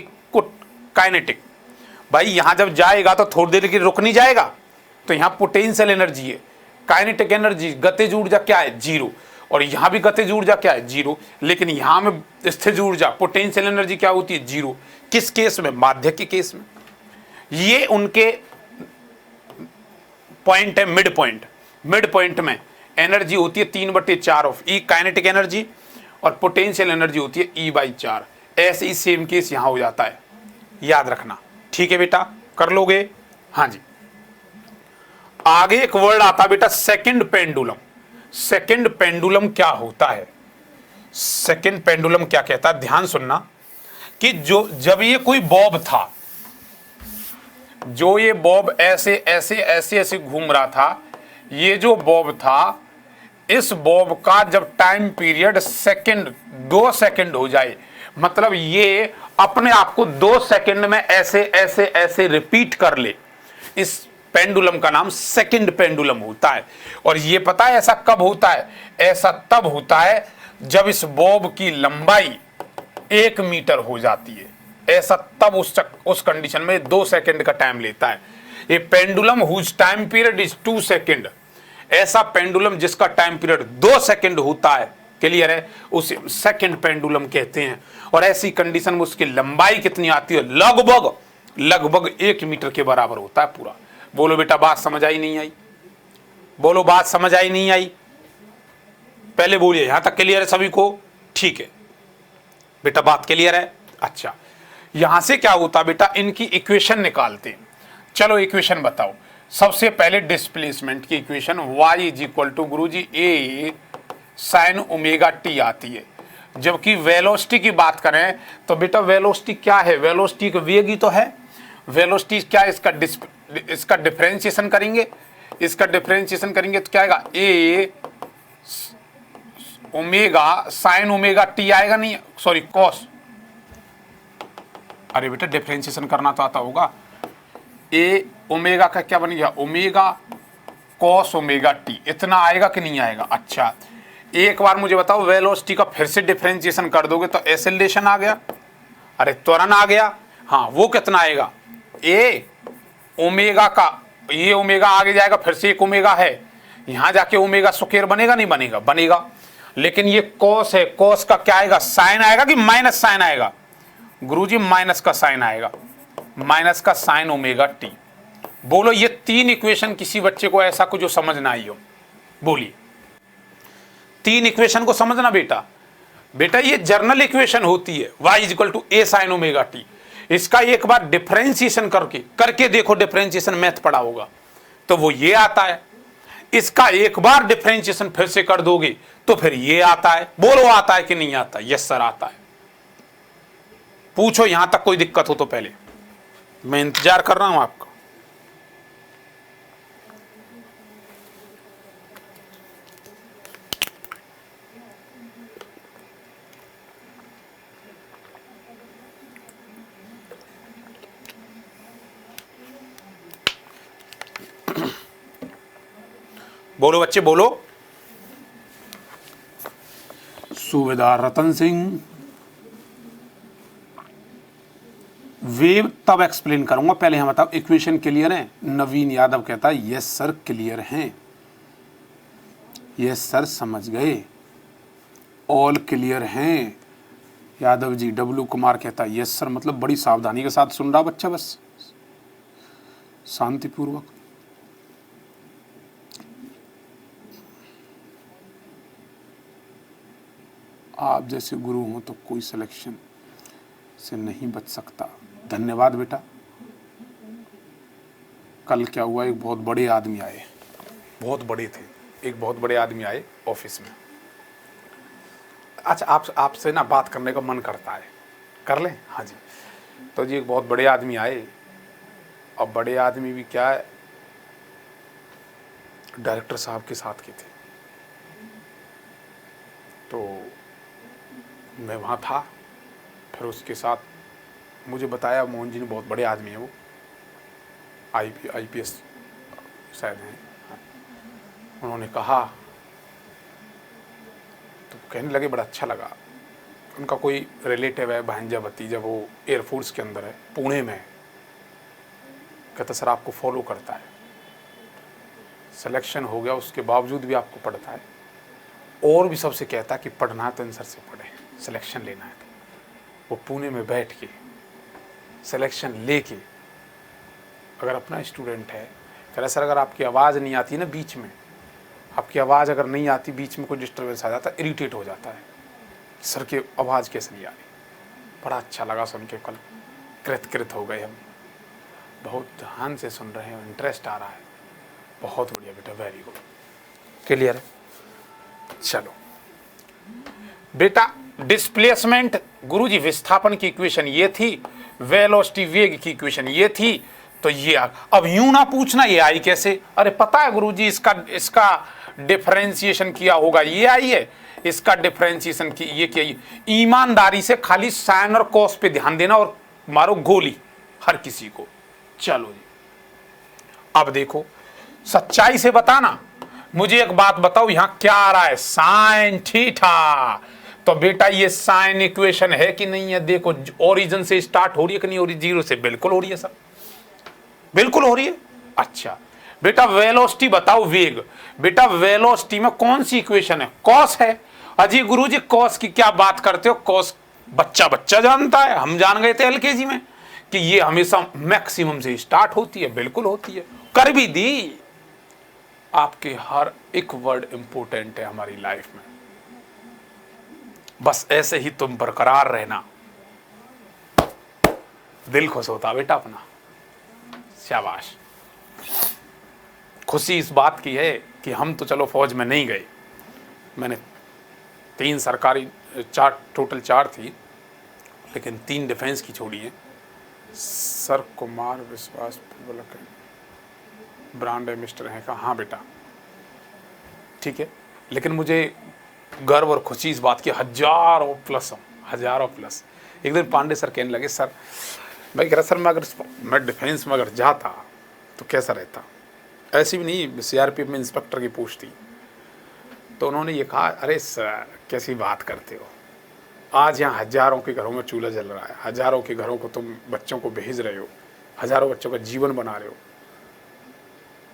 काइनेटिक। भाई यहां जब जाएगा तो थोड़ी देर के लिए रुक नहीं जाएगा, तो यहां पोटेंशियल एनर्जी है, काइनेटिक एनर्जी, गतिज ऊर्जा क्या है? 0। और यहां भी गतिज ऊर्जा क्या है? 0। लेकिन यहां में स्थिर ऊर्जा पोटेंशियल एनर्जी क्या होती है? 0। किस केस में? माध्य के केस में। ये उनके पॉइंट है, मिड पॉइंट। मिड पॉइंट में एनर्जी होती है 3/4 ऑफ E काइनेटिक एनर्जी, और पोटेंशियल एनर्जी होती है E/4। ऐसे ही सेम केस यहां हो जाता है, याद रखना। ठीक है बेटा, कर लोगे? हाँ जी। आगे एक वर्ड आता बेटा सेकंड पेंडुलम। सेकंड पेंडुलम क्या होता है? सेकंड पेंडुलम क्या कहता है? ध्यान सुनना कि जब ये कोई बॉब था, जो ये बॉब ऐसे ऐसे ऐसे ऐसे घूम रहा था, ये जो बॉब था, इस बॉब का जब टाइम पीरियड सेकंड 2 सेकंड हो जाए, मतलब ये अपने आप को 2 सेकंड में ऐसे ऐसे ऐसे रिपीट कर ले, इस पेंडुलम का नाम सेकंड पेंडुलम होता है। और ये पता है ऐसा कब होता है? ऐसा तब होता है जब इस बॉब की लंबाई 1 मीटर हो जाती है। ऐसा तब उस कंडीशन में 2 सेकंड का टाइम लेता है। ये pendulum whose time period is 2 second, ऐसा पेंडुलम जिसका टाइम पीरियड 2 सेकंड होता है, क्लियर है, उसे सेकंड पेंडुलम कहते हैं। और ऐसी कंडीशन में उसकी लंबाई कितनी आती है? लगभग 1 मीटर के बराबर होता है पूरा। बोलो बेटा बात समझ आई नहीं आई? बोलो बात समझ आई नहीं आई? पहले बोलिए, यहां तक क्लियर है सभी को? ठीक है बेटा, बात क्लियर है? अच्छा, यहां से क्या होता बेटा, इनकी इक्वेशन निकालते हैं। चलो इक्वेशन बताओ। सबसे पहले डिस्प्लेसमेंट की equation y is equal to गुरुजी a साइन ओमेगा t आती है। जबकि वेलोसिटी की बात करें तो बेटा वेलोसिटी क्या है? वेलोसिटी का वेग ही तो है। वेलोसिटी क्या है? इसका डिफरेंशिएशन करेंगे, इसका डिफरेंशिएशन करेंगे तो क्या आएगा? a omega sine omega t आएगा, नहीं सॉरी कॉस, अरे बेटा डिफरेंशिएशन करना तो आता होगा। ए ओमेगा का क्या बन गया? ओमेगा कॉस ओमेगा टी, इतना आएगा कि नहीं आएगा? अच्छा, एक बार मुझे बताओ वेलोसिटी का फिर से डिफरेंशिएशन कर दोगे तो एक्सेलरेशन आ गया, अरे त्वरण आ गया। हाँ, वो कितना आएगा? ए ओमेगा का, ये ओमेगा आगे जाएगा, फिर से एक ओमेगा है, यहां जाके ओमेगा स्क्वायर बनेगा, नहीं बनेगा? बनेगा। लेकिन ये कॉस है, कॉस का क्या आएगा? साइन आएगा कि माइनस साइन आएगा? गुरुजी माइनस का साइन आएगा। माइनस का साइन ओमेगा टी। बोलो ये 3 इक्वेशन किसी बच्चे को ऐसा कुछ जो समझ ना आई हो, बोलिए। 3 इक्वेशन को समझना बेटा। बेटा ये जर्नल इक्वेशन होती है y equal to A sine omega T. इसका एक बार डिफरेंशिएशन करके देखो, डिफरेंशिएशन मैथ पढ़ा होगा तो वो ये आता है। इसका एक बार डिफरेंशिएशन फिर से कर दोगे तो फिर ये आता है। बोलो आता है कि नहीं आता? यस सर आता है। पूछो यहां तक कोई दिक्कत हो तो पहले, मैं इंतजार कर रहा हूं आपका। बोलो बच्चे बोलो। सूबेदार रतन सिंह, वेव तब एक्सप्लेन करूंगा, पहले हम बताओ इक्वेशन क्लियर है? नवीन यादव कहता है यस सर क्लियर हैं। यस सर समझ गए, ऑल क्लियर हैं। यादव जी, डब्लू कुमार कहता है यस सर, मतलब बड़ी सावधानी के साथ सुन रहा बच्चा, बस शांतिपूर्वक। आप जैसे गुरु हो तो कोई सिलेक्शन से नहीं बच सकता। धन्यवाद बेटा। कल क्या हुआ, एक बहुत बड़े आदमी आए, बहुत बड़े थे, एक बहुत बड़े आदमी आए ऑफिस में। अच्छा आपसे ना बात करने का मन करता है, कर लें? हाँ जी। तो जी एक बहुत बड़े आदमी आए, और बड़े आदमी भी क्या है, डायरेक्टर साहब के साथ के थे। तो मैं वहाँ था, फिर उसके साथ मुझे बताया मोहन जी ने, बहुत बड़े आदमी है वो, IPS शायद हैं। उन्होंने कहा तो कहने लगे, बड़ा अच्छा लगा। उनका कोई रिलेटिव है, भांजा भतीजा, वो एयरफोर्स के अंदर है, पुणे में है। कहता सर आपको फॉलो करता है, सिलेक्शन हो गया उसके बावजूद भी आपको पढ़ता है, और भी सबसे कहता है कि पढ़ना है तो इन सर से पढ़े, सिलेक्शन लेना है। तो वो पुणे में बैठ के सिलेक्शन लेके, अगर अपना स्टूडेंट है, कह रहा सर अगर आपकी आवाज़ नहीं आती ना बीच में, आपकी आवाज़ अगर नहीं आती, बीच में कोई डिस्टर्बेंस आ जाता है, इरिटेट हो जाता है, सर की आवाज़ कैसे नहीं आ रही। बड़ा अच्छा लगा सुन के, कल कृत हो गए हम, बहुत ध्यान से सुन रहे हैं, इंटरेस्ट आ रहा है। बहुत बढ़िया बेटा, वेरी गुड, क्लियर है। चलो बेटा, डिस्प्लेसमेंट गुरुजी विस्थापन की इक्वेशन ये थी, वेलोसिटी वेग की इक्वेशन ये थी, तो ये अब यूं ना पूछना ये आई कैसे। अरे पता है गुरुजी, इसका डिफरेंशिएशन किया होगा, ये आई है, इसका डिफरेंशिएशन की ये किया। ईमानदारी से खाली साइन और कॉस पे ध्यान देना और मारो गोली हर किसी को। चलो जी, अब देखो सच्चाई से बताना। मुझे एक बात बताओ, यहां क्या आ रहा है? Sine theta. तो बेटा ये साइन इक्वेशन है कि नहीं है? देखो ओरिजिन से स्टार्ट हो रही है कि नहीं हो रही? जीरो से। बिल्कुल हो रही है सर, बिल्कुल हो रही है। अच्छा बेटा वेलोसिटी बताओ, वेग। बेटा वेलोसिटी में कौन सी इक्वेशन है? कॉस है। अजी गुरुजी कॉस की क्या बात करते हो? कॉस बच्चा जानता है, हम जान गए थे LKG में कि ये हमेशा मैक्सिमम से स्टार्ट होती है। बिल्कुल होती है, कर भी दी। आपके हर एक वर्ड इंपॉर्टेंट है हमारी लाइफ में, बस ऐसे ही तुम बरकरार रहना, दिल खुश होता बेटा अपना। शाबाश। खुशी इस बात की है कि हम तो चलो फौज में नहीं गए, मैंने 3 सरकारी, टोटल 4 थी, लेकिन 3 डिफेंस की छोड़ी है। सर कुमार विश्वास ब्रांड एम्बेसडर हैं का? हाँ बेटा ठीक है, लेकिन मुझे गर्व और खुशी इस बात की हजारों प्लस। एक दिन पांडे सर कहने लगे, सर मैं कह रहा सर मैं डिफेंस में अगर जाता तो कैसा रहता। ऐसी भी नहीं, CRPF में इंस्पेक्टर की पोस्ट थी। तो उन्होंने ये कहा, अरे सर कैसी बात करते हो, आज यहाँ हजारों के घरों में चूल्हा जल रहा है, हजारों के घरों को तुम बच्चों को भेज रहे हो, हजारों बच्चों का जीवन बना रहे हो,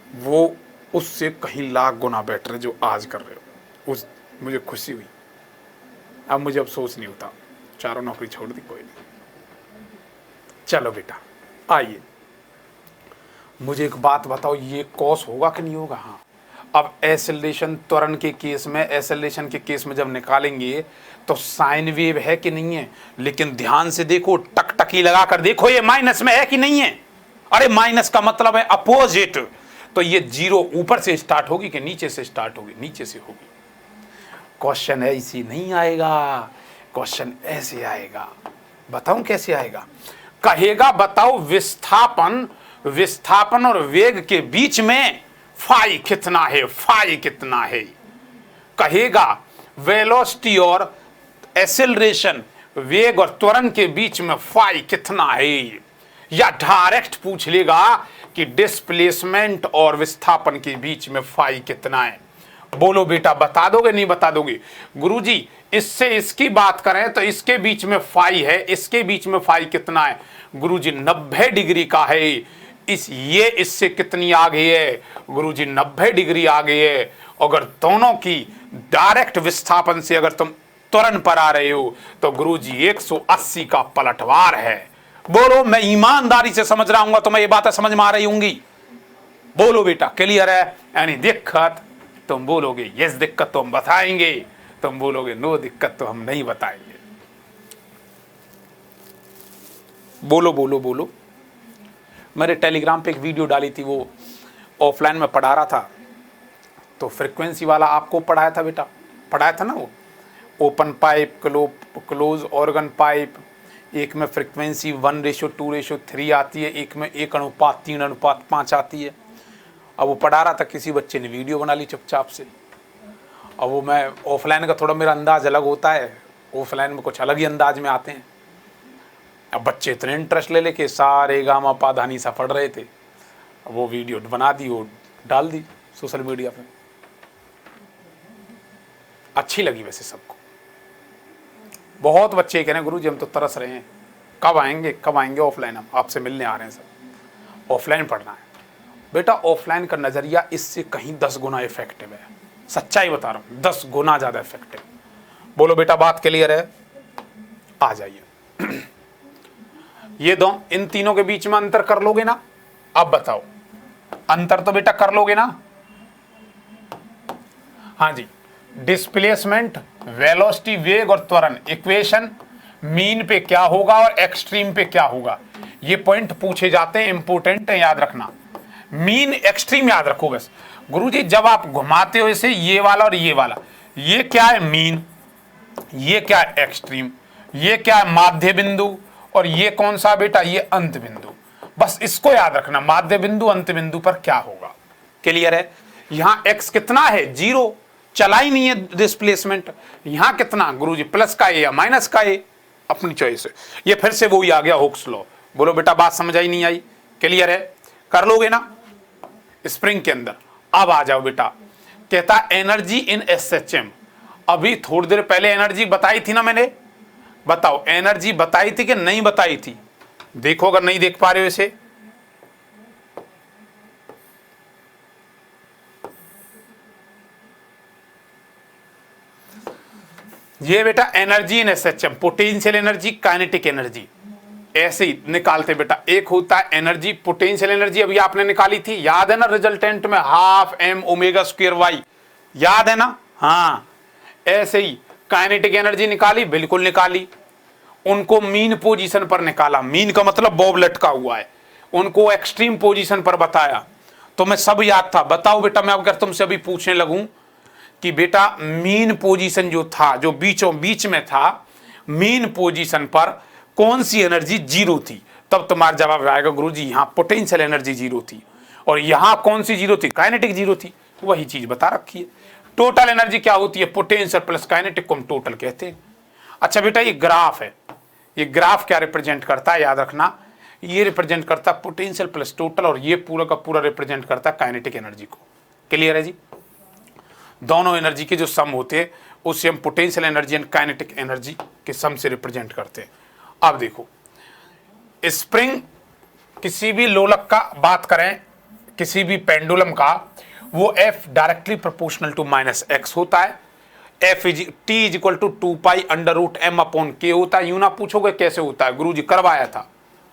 वो उससे कहीं लाख गुना बेटर है जो आज कर रहे हो। मुझे खुशी हुई, अब मुझे अफसोस नहीं होता। 4 नौकरी छोड़ दी, कोई नहीं। चलो बेटा आइए मुझे एक बात बताओ, ये कॉस होगा कि नहीं होगा? हाँ। अब एसेलेरेशन त्वरण के केस में, एसेलेरेशन के केस में जब निकालेंगे तो साइन वेव है कि नहीं है, लेकिन ध्यान से देखो, टकटकी लगाकर देखो ये माइनस में है कि नहीं है। अरे माइनस का मतलब है अपोजिट, तो ये जीरो ऊपर से स्टार्ट होगी कि नीचे से स्टार्ट होगी? नीचे से होगी। क्वेश्चन ऐसी नहीं आएगा, क्वेश्चन ऐसे आएगा। बताऊं कैसे आएगा? कहेगा बताओ विस्थापन और वेग के बीच में फाई कितना है, फाई कितना है। कहेगा वेलोसिटी और एक्सेलरेशन, वेग और त्वरण के बीच में फाई कितना है। या डायरेक्ट पूछ लेगा कि डिस्प्लेसमेंट और विस्थापन के बीच में फाई कितना है। बोलो बेटा, बता दोगे नहीं बता दोगे? गुरुजी इससे इसकी बात करें तो इसके बीच में फाई है, इसके बीच में फाई कितना है? गुरुजी 90 डिग्री का है। ये इससे कितनी आगे है? गुरुजी 90 डिग्री आगे है। अगर दोनों की डायरेक्ट विस्थापन से अगर तुम त्वरण पर आ रहे हो तो गुरुजी 180 का पलटवार है। बोलो, मैं ईमानदारी से समझ रहा हूँ, तुम्हें ये बातें समझ में आ रही होंगी? बोलो बेटा, क्लियर है? यानी दिक्कत तुम बोलोगे यस दिक्कत तो हम बताएंगे, तुम बोलोगे नो दिक्कत तो हम नहीं बताएंगे। बोलो बोलो बोलो। मैंने टेलीग्राम पे एक वीडियो डाली थी, वो ऑफलाइन में पढ़ा रहा था, तो फ्रीक्वेंसी वाला आपको पढ़ाया था बेटा, पढ़ाया था ना वो open pipe, close organ pipe. एक में फ्रीक्वेंसी 1:2:3 आती है, एक में 1:3:5 आती है। अब वो पढ़ा रहा था, किसी बच्चे ने वीडियो बना ली चुपचाप से। अब वो मैं ऑफलाइन का थोड़ा मेरा अंदाज अलग होता है, ऑफलाइन में कुछ अलग ही अंदाज में आते हैं। अब बच्चे इतने इंटरेस्ट ले लेके सारे गामा पाधानी सा पढ़ रहे थे। अब वो वीडियो बना दी, वो डाल दी सोशल मीडिया पे। अच्छी लगी वैसे सबको। बहुत बच्चे कह रहे हैं गुरुजी हम तो तरस रहे हैं, कब आएंगे ऑफलाइन, हम आपसे मिलने आ रहे हैं, सब ऑफलाइन पढ़ना है। बेटा ऑफलाइन का नजरिया इससे कहीं 10 गुना इफेक्टिव है, सच्चाई बता रहा हूं, 10 गुना ज्यादा इफेक्टिव। बोलो बेटा, बात क्लियर है? आ जाइए। ये दो, इन तीनों के बीच में अंतर कर लोगे ना? अब बताओ, अंतर तो बेटा कर लोगे ना? हाँ जी। डिस्प्लेसमेंट, वेलोसिटी, वेग और त्वरण, इक्वेशन मीन पे क्या होगा और एक्सट्रीम पे क्या होगा, ये पॉइंट पूछे जाते हैं, इंपोर्टेंट है, याद रखना। मीन एक्सट्रीम याद रखो बस। गुरुजी जब आप घुमाते हो इसे, ये वाला और ये वाला, ये क्या है मीन, ये क्या है एक्सट्रीम, ये क्या है माध्य बिंदु, और ये कौन सा बेटा, ये अंत बिंदु। बस इसको याद रखना, माध्य बिंदु अंत बिंदु पर क्या होगा। क्लियर है? यहां x कितना है? 0, चला ही नहीं है डिस्प्लेसमेंट। यहां कितना गुरुजी, प्लस का ए या माइनस का ए, अपनी चॉइस है। ये फिर से वो ही आ गया हुक्स लॉ। बोलो बेटा, बात समझ आई नहीं आई? क्लियर है? कर लोगे ना स्प्रिंग के अंदर? अब आ जाओ बेटा, कहता एनर्जी इन SHM। अभी थोड़ी देर पहले एनर्जी बताई थी ना मैंने, बताओ एनर्जी बताई थी कि नहीं बताई थी? देखो अगर नहीं देख पा रहे हो इसे, ये बेटा energy in SHM, potential energy, kinetic energy, ऐसे ही निकालते बेटा। एक होता है एनर्जी, पोटेंशियल एनर्जी अभी आपने निकाली थी, याद है ना, रिजल्टेंट में 12m ω² y, याद है ना? हाँ, ऐसे ही काइनेटिक एनर्जी निकाली, बिल्कुल निकाली। उनको मीन पोजीशन पर निकाला, मीन का मतलब बॉब लटका हुआ है, उनको एक्सट्रीम पोजीशन पर बताया, तो मैं सब याद था। बताओ बेटा, मैं अगर तुमसे अभी पूछने लगूं कि बेटा मीन पोजीशन जो था, जो बीचों बीच में था, मीन पोजीशन पर कौन सी एनर्जी 0 थी, तब तुम्हारा जवाब आएगा गुरुजी यहां पोटेंशियल एनर्जी 0 थी, और यहां कौन सी 0 थी, काइनेटिक 0 थी। वही चीज बता रखी है। टोटल एनर्जी क्या होती है, पोटेंशियल प्लस काइनेटिक को हम टोटल कहते हैं। अच्छा बेटा, ये ग्राफ है, ये ग्राफ क्या रिप्रेजेंट करता है, याद रखना, ये रिप्रेजेंट करता है पोटेंशियल प्लस टोटल, और ये पूरा का पूरा रिप्रेजेंट करता है काइनेटिक एनर्जी को। क्लियर है जी? दोनों एनर्जी के जो सम होते हैं उससे हम potential energy and kinetic energy के सम से रिप्रेजेंट करते हैं। अब देखो, स्प्रिंग, किसी भी लोलक का बात करें, किसी भी पेंडुलम का, वो F directly proportional to -x होता है। T = 2π √m/k होता है। यूं ना पूछोगे कैसे होता है, गुरुजी करवाया था,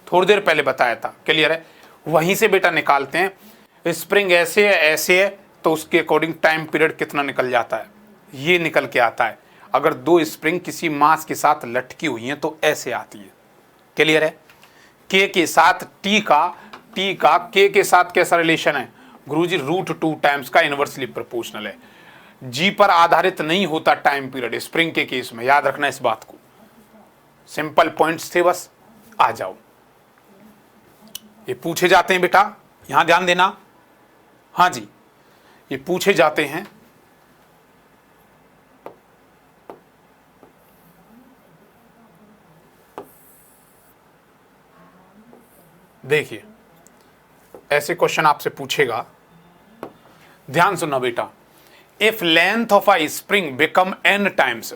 थोड़ी देर पहले बताया था, क्लियर है। वहीं से बेटा निकालते हैं, स्प्रिंग ऐसे है ऐसे है तो उसके अकॉर्डिंग टाइम पीरियड कितना निकल जाता है, ये निकल के आता है। अगर दो स्प्रिंग किसी मास के साथ लटकी हुई हैं तो ऐसे आती है, क्लियर है। के के साथ टी का के के साथ कैसा रिलेशन है गुरुजी, √2 टाइम्स का इनवर्सली प्रोपोर्शनल है। जी पर आधारित नहीं होता टाइम पीरियड स्प्रिंग के केस में, याद रखना इस बात को। सिंपल पॉइंट्स थे बस, आ जाओ। ये पूछे जाते हैं बेटा, यहां ध्यान देना। हाँ जी, ये पूछे जाते हैं। देखिए ऐसे क्वेश्चन आपसे पूछेगा, ध्यान सुनना बेटा। If length of a spring become n times,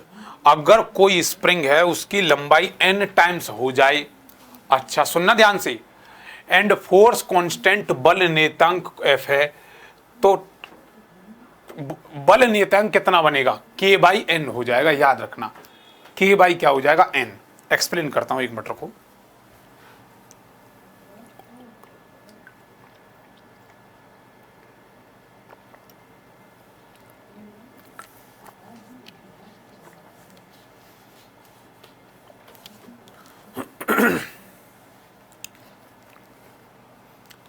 अगर कोई स्प्रिंग है उसकी लंबाई n टाइम्स हो जाए, अच्छा सुनना ध्यान से, एंड फोर्स कांस्टेंट बल नियतांक F है, तो बल नियतांक कितना बनेगा, K/N हो जाएगा। याद रखना K क्या हो जाएगा, N। एक्सप्लेन करता हूं, एक मिनट रखो।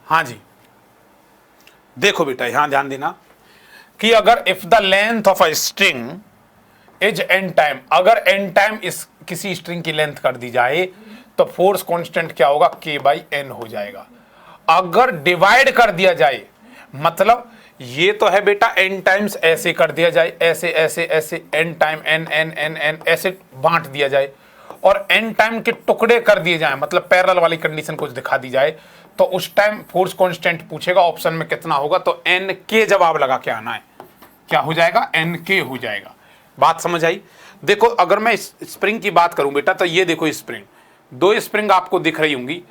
हाँ जी, देखो बेटा यहां ध्यान देना कि अगर if the length of a string is n time, अगर n टाइम इस किसी स्ट्रिंग की लेंथ कर दी जाए तो फोर्स कांस्टेंट क्या होगा, K/N हो जाएगा। अगर डिवाइड कर दिया जाए, मतलब ये तो है बेटा n टाइम्स ऐसे कर दिया जाए, ऐसे ऐसे ऐसे n time n n n n ऐसे बांट दिया जाए, और n टाइम के टुकड़े कर दिए जाए, मतलब पैरेलल वाली कंडीशन कुछ दिखा दी जाए, तो उस टाइम फोर्स कांस्टेंट पूछेगा ऑप्शन में कितना होगा, तो n के जवाब लगा के आना है। क्या हो जाएगा, n के हो जाएगा। बात समझ आई। देखो अगर मैं स्प्रिंग की बात करूं बेटा, तो ये देखो स्प्रिंग, दो स्प्रिंग आपको दिख रही होंगी,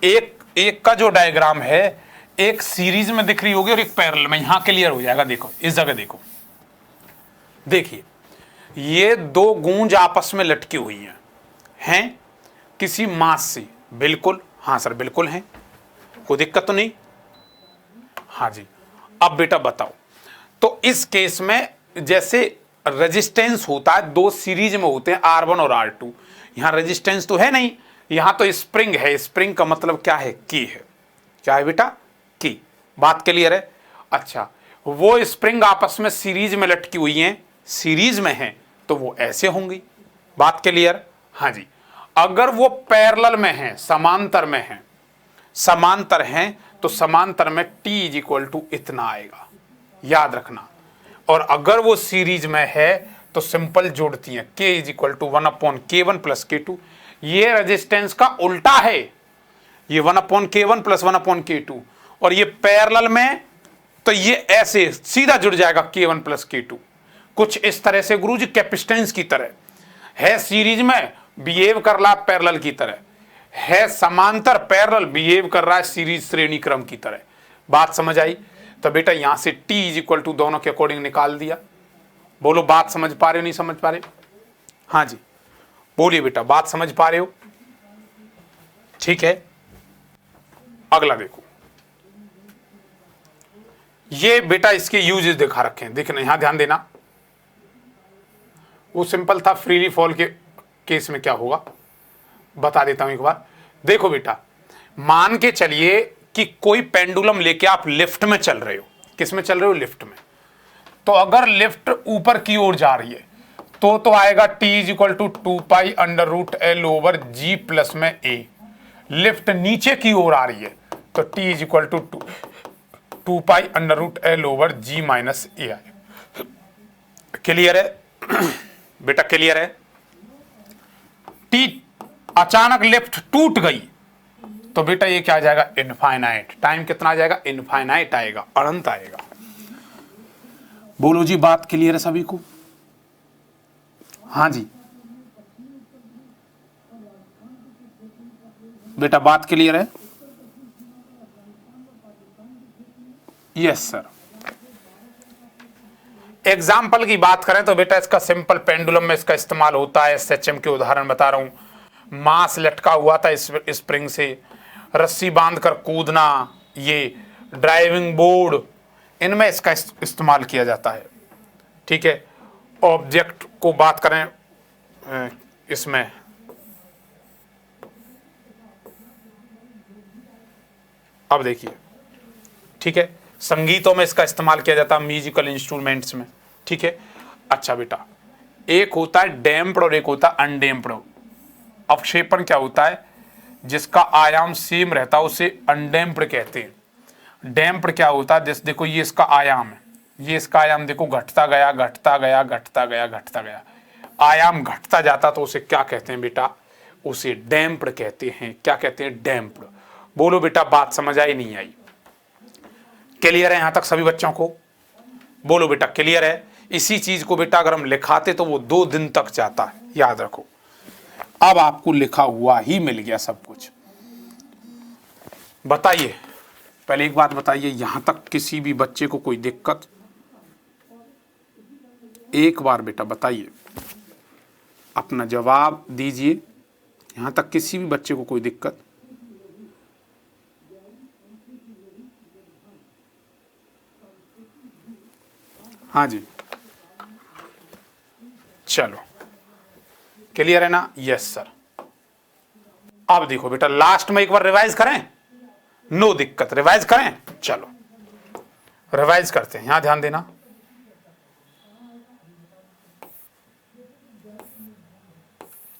एक का जो डायग्राम है एक सीरीज में दिख रही होगी और एक पैरेलल में। यहां क्लियर हो जाएगा। देखो इस जगह देखो, देखिए ये दो गूंज आपस में लटकी हुई हैं किसी मास से, बिल्कुल हाँ सर बिल्कुल हैं, कोई दिक्कत तो नहीं। हाँ जी, अब बेटा बताओ, तो इस केस में जैसे रेजिस्टेंस होता है, दो सीरीज में होते हैं R1 और R2, यहां रेजिस्टेंस तो है नहीं, यहां तो स्प्रिंग है। स्प्रिंग का मतलब क्या है, की है। क्या है बेटा, की। बात क्लियर है। अच्छा, वो स्प्रिंग आपस में सीरीज में लटकी हुई हैं, सीरीज में हैं तो वो ऐसे होंगी। बात क्लियर। हाँ जी, अगर वो पैरेलल में हैं, समांतर में हैं, समांतर हैं तो समांतर में T = इतना आएगा, याद रखना। और अगर वो सीरीज में है तो सिंपल जोड़ती हैं, K = 1/K1 + K2। ये रेजिस्टेंस का उल्टा है, ये 1/K1 + 1/K2, और ये पैरेलल में तो ये ऐसे सीधा जुड़ जाएगा K1 + K2। कुछ इस तरह से गुरुजी कैपेसिटेंस की तरह है, सीरीज में बिहेव कर रहा पैरेलल की तरह है, समांतर पैरेलल बिहेव कर रहा है सीरीज श्रेणी क्रम की तरह। बात समझ आई। तो बेटा यहां से T = दोनों के अकॉर्डिंग निकाल दिया। बोलो बात समझ पा रहे हो, नहीं समझ पा रहे? हाँ जी बोलिए बेटा, बात समझ पा रहे हो? ठीक है, अगला देखो, ये बेटा इसके यूजेस दिखा रखे हैं, देखना यहां ध्यान देना। वो सिंपल था, फ्रीली फॉल के केस में क्या होगा बता देता हूं एक बार। देखो बेटा, मान के चलिए कि कोई पेंडुलम लेके आप लिफ्ट में चल रहे हो। किस में चल रहे हो, लिफ्ट में। तो अगर लिफ्ट ऊपर की ओर जा रही है तो आएगा T = 2π √L G प्लस में A। लिफ्ट नीचे की ओर आ रही है तो T = 2π √L G minus A आए। क्लियर है बेटा, क्लियर है। T अचानक लिफ्ट टूट गई तो बेटा ये क्या आ जाएगा, इनफाइनाइट। टाइम कितना आ जाएगा, इनफाइनाइट आएगा, अनंत आएगा। बोलो जी, बात क्लियर है सभी को? हाँ जी बेटा, बात क्लियर है? Yes sir. एग्जाम्पल की बात करें तो बेटा इसका सिंपल पेंडुलम में इसका इस्तेमाल होता है। SHM के उदाहरण बता रहा हूं। मास लटका हुआ था इस स्प्रिंग से, रस्सी बांधकर कूदना, ये ड्राइविंग बोर्ड, इनमें इसका इस्तेमाल किया जाता है। ठीक है, ऑब्जेक्ट को बात करें इसमें, अब देखिए, ठीक है, संगीतों में इसका इस्तेमाल किया जाता है, म्यूजिकल इंस्ट्रूमेंट्स में। ठीक है, अच्छा बेटा, एक होता है डैम्प्ड और एक होता है अनडैम्प्ड। अवक्षेपण क्या होता है? जिसका आयाम सेम रहता है उसे अनडैम्प्ड कहते हैं। डैम्प्ड क्या होता है? जैसे देखो ये इसका आयाम है, ये इसका आयाम देखो घटता गया घटता गया घटता गया घटता गया, आयाम घटता जाता, तो उसे क्या कहते हैं बेटा? उसे डैम्प्ड कहते हैं। क्या कहते हैं? डैम्प्ड। बोलो बेटा, बात समझ आई नहीं आई? क्लियर है यहां तक सभी बच्चों को? बोलो बेटा, क्लियर है? इसी चीज को बेटा अगर हम लिखाते तो वो 2 दिन तक जाता है, याद रखो। अब आपको लिखा हुआ ही मिल गया सब कुछ। बताइए, पहले एक बात बताइए, यहां तक किसी भी बच्चे को कोई दिक्कत? एक बार बेटा बताइए, अपना जवाब दीजिए। यहां तक किसी भी बच्चे को कोई दिक्कत? हाँ जी, चलो, क्लियर है ना? Yes sir. अब देखो बेटा, लास्ट में एक बार रिवाइज करें, नो दिक्कत, रिवाइज करें। चलो रिवाइज करते हैं, यहां ध्यान देना।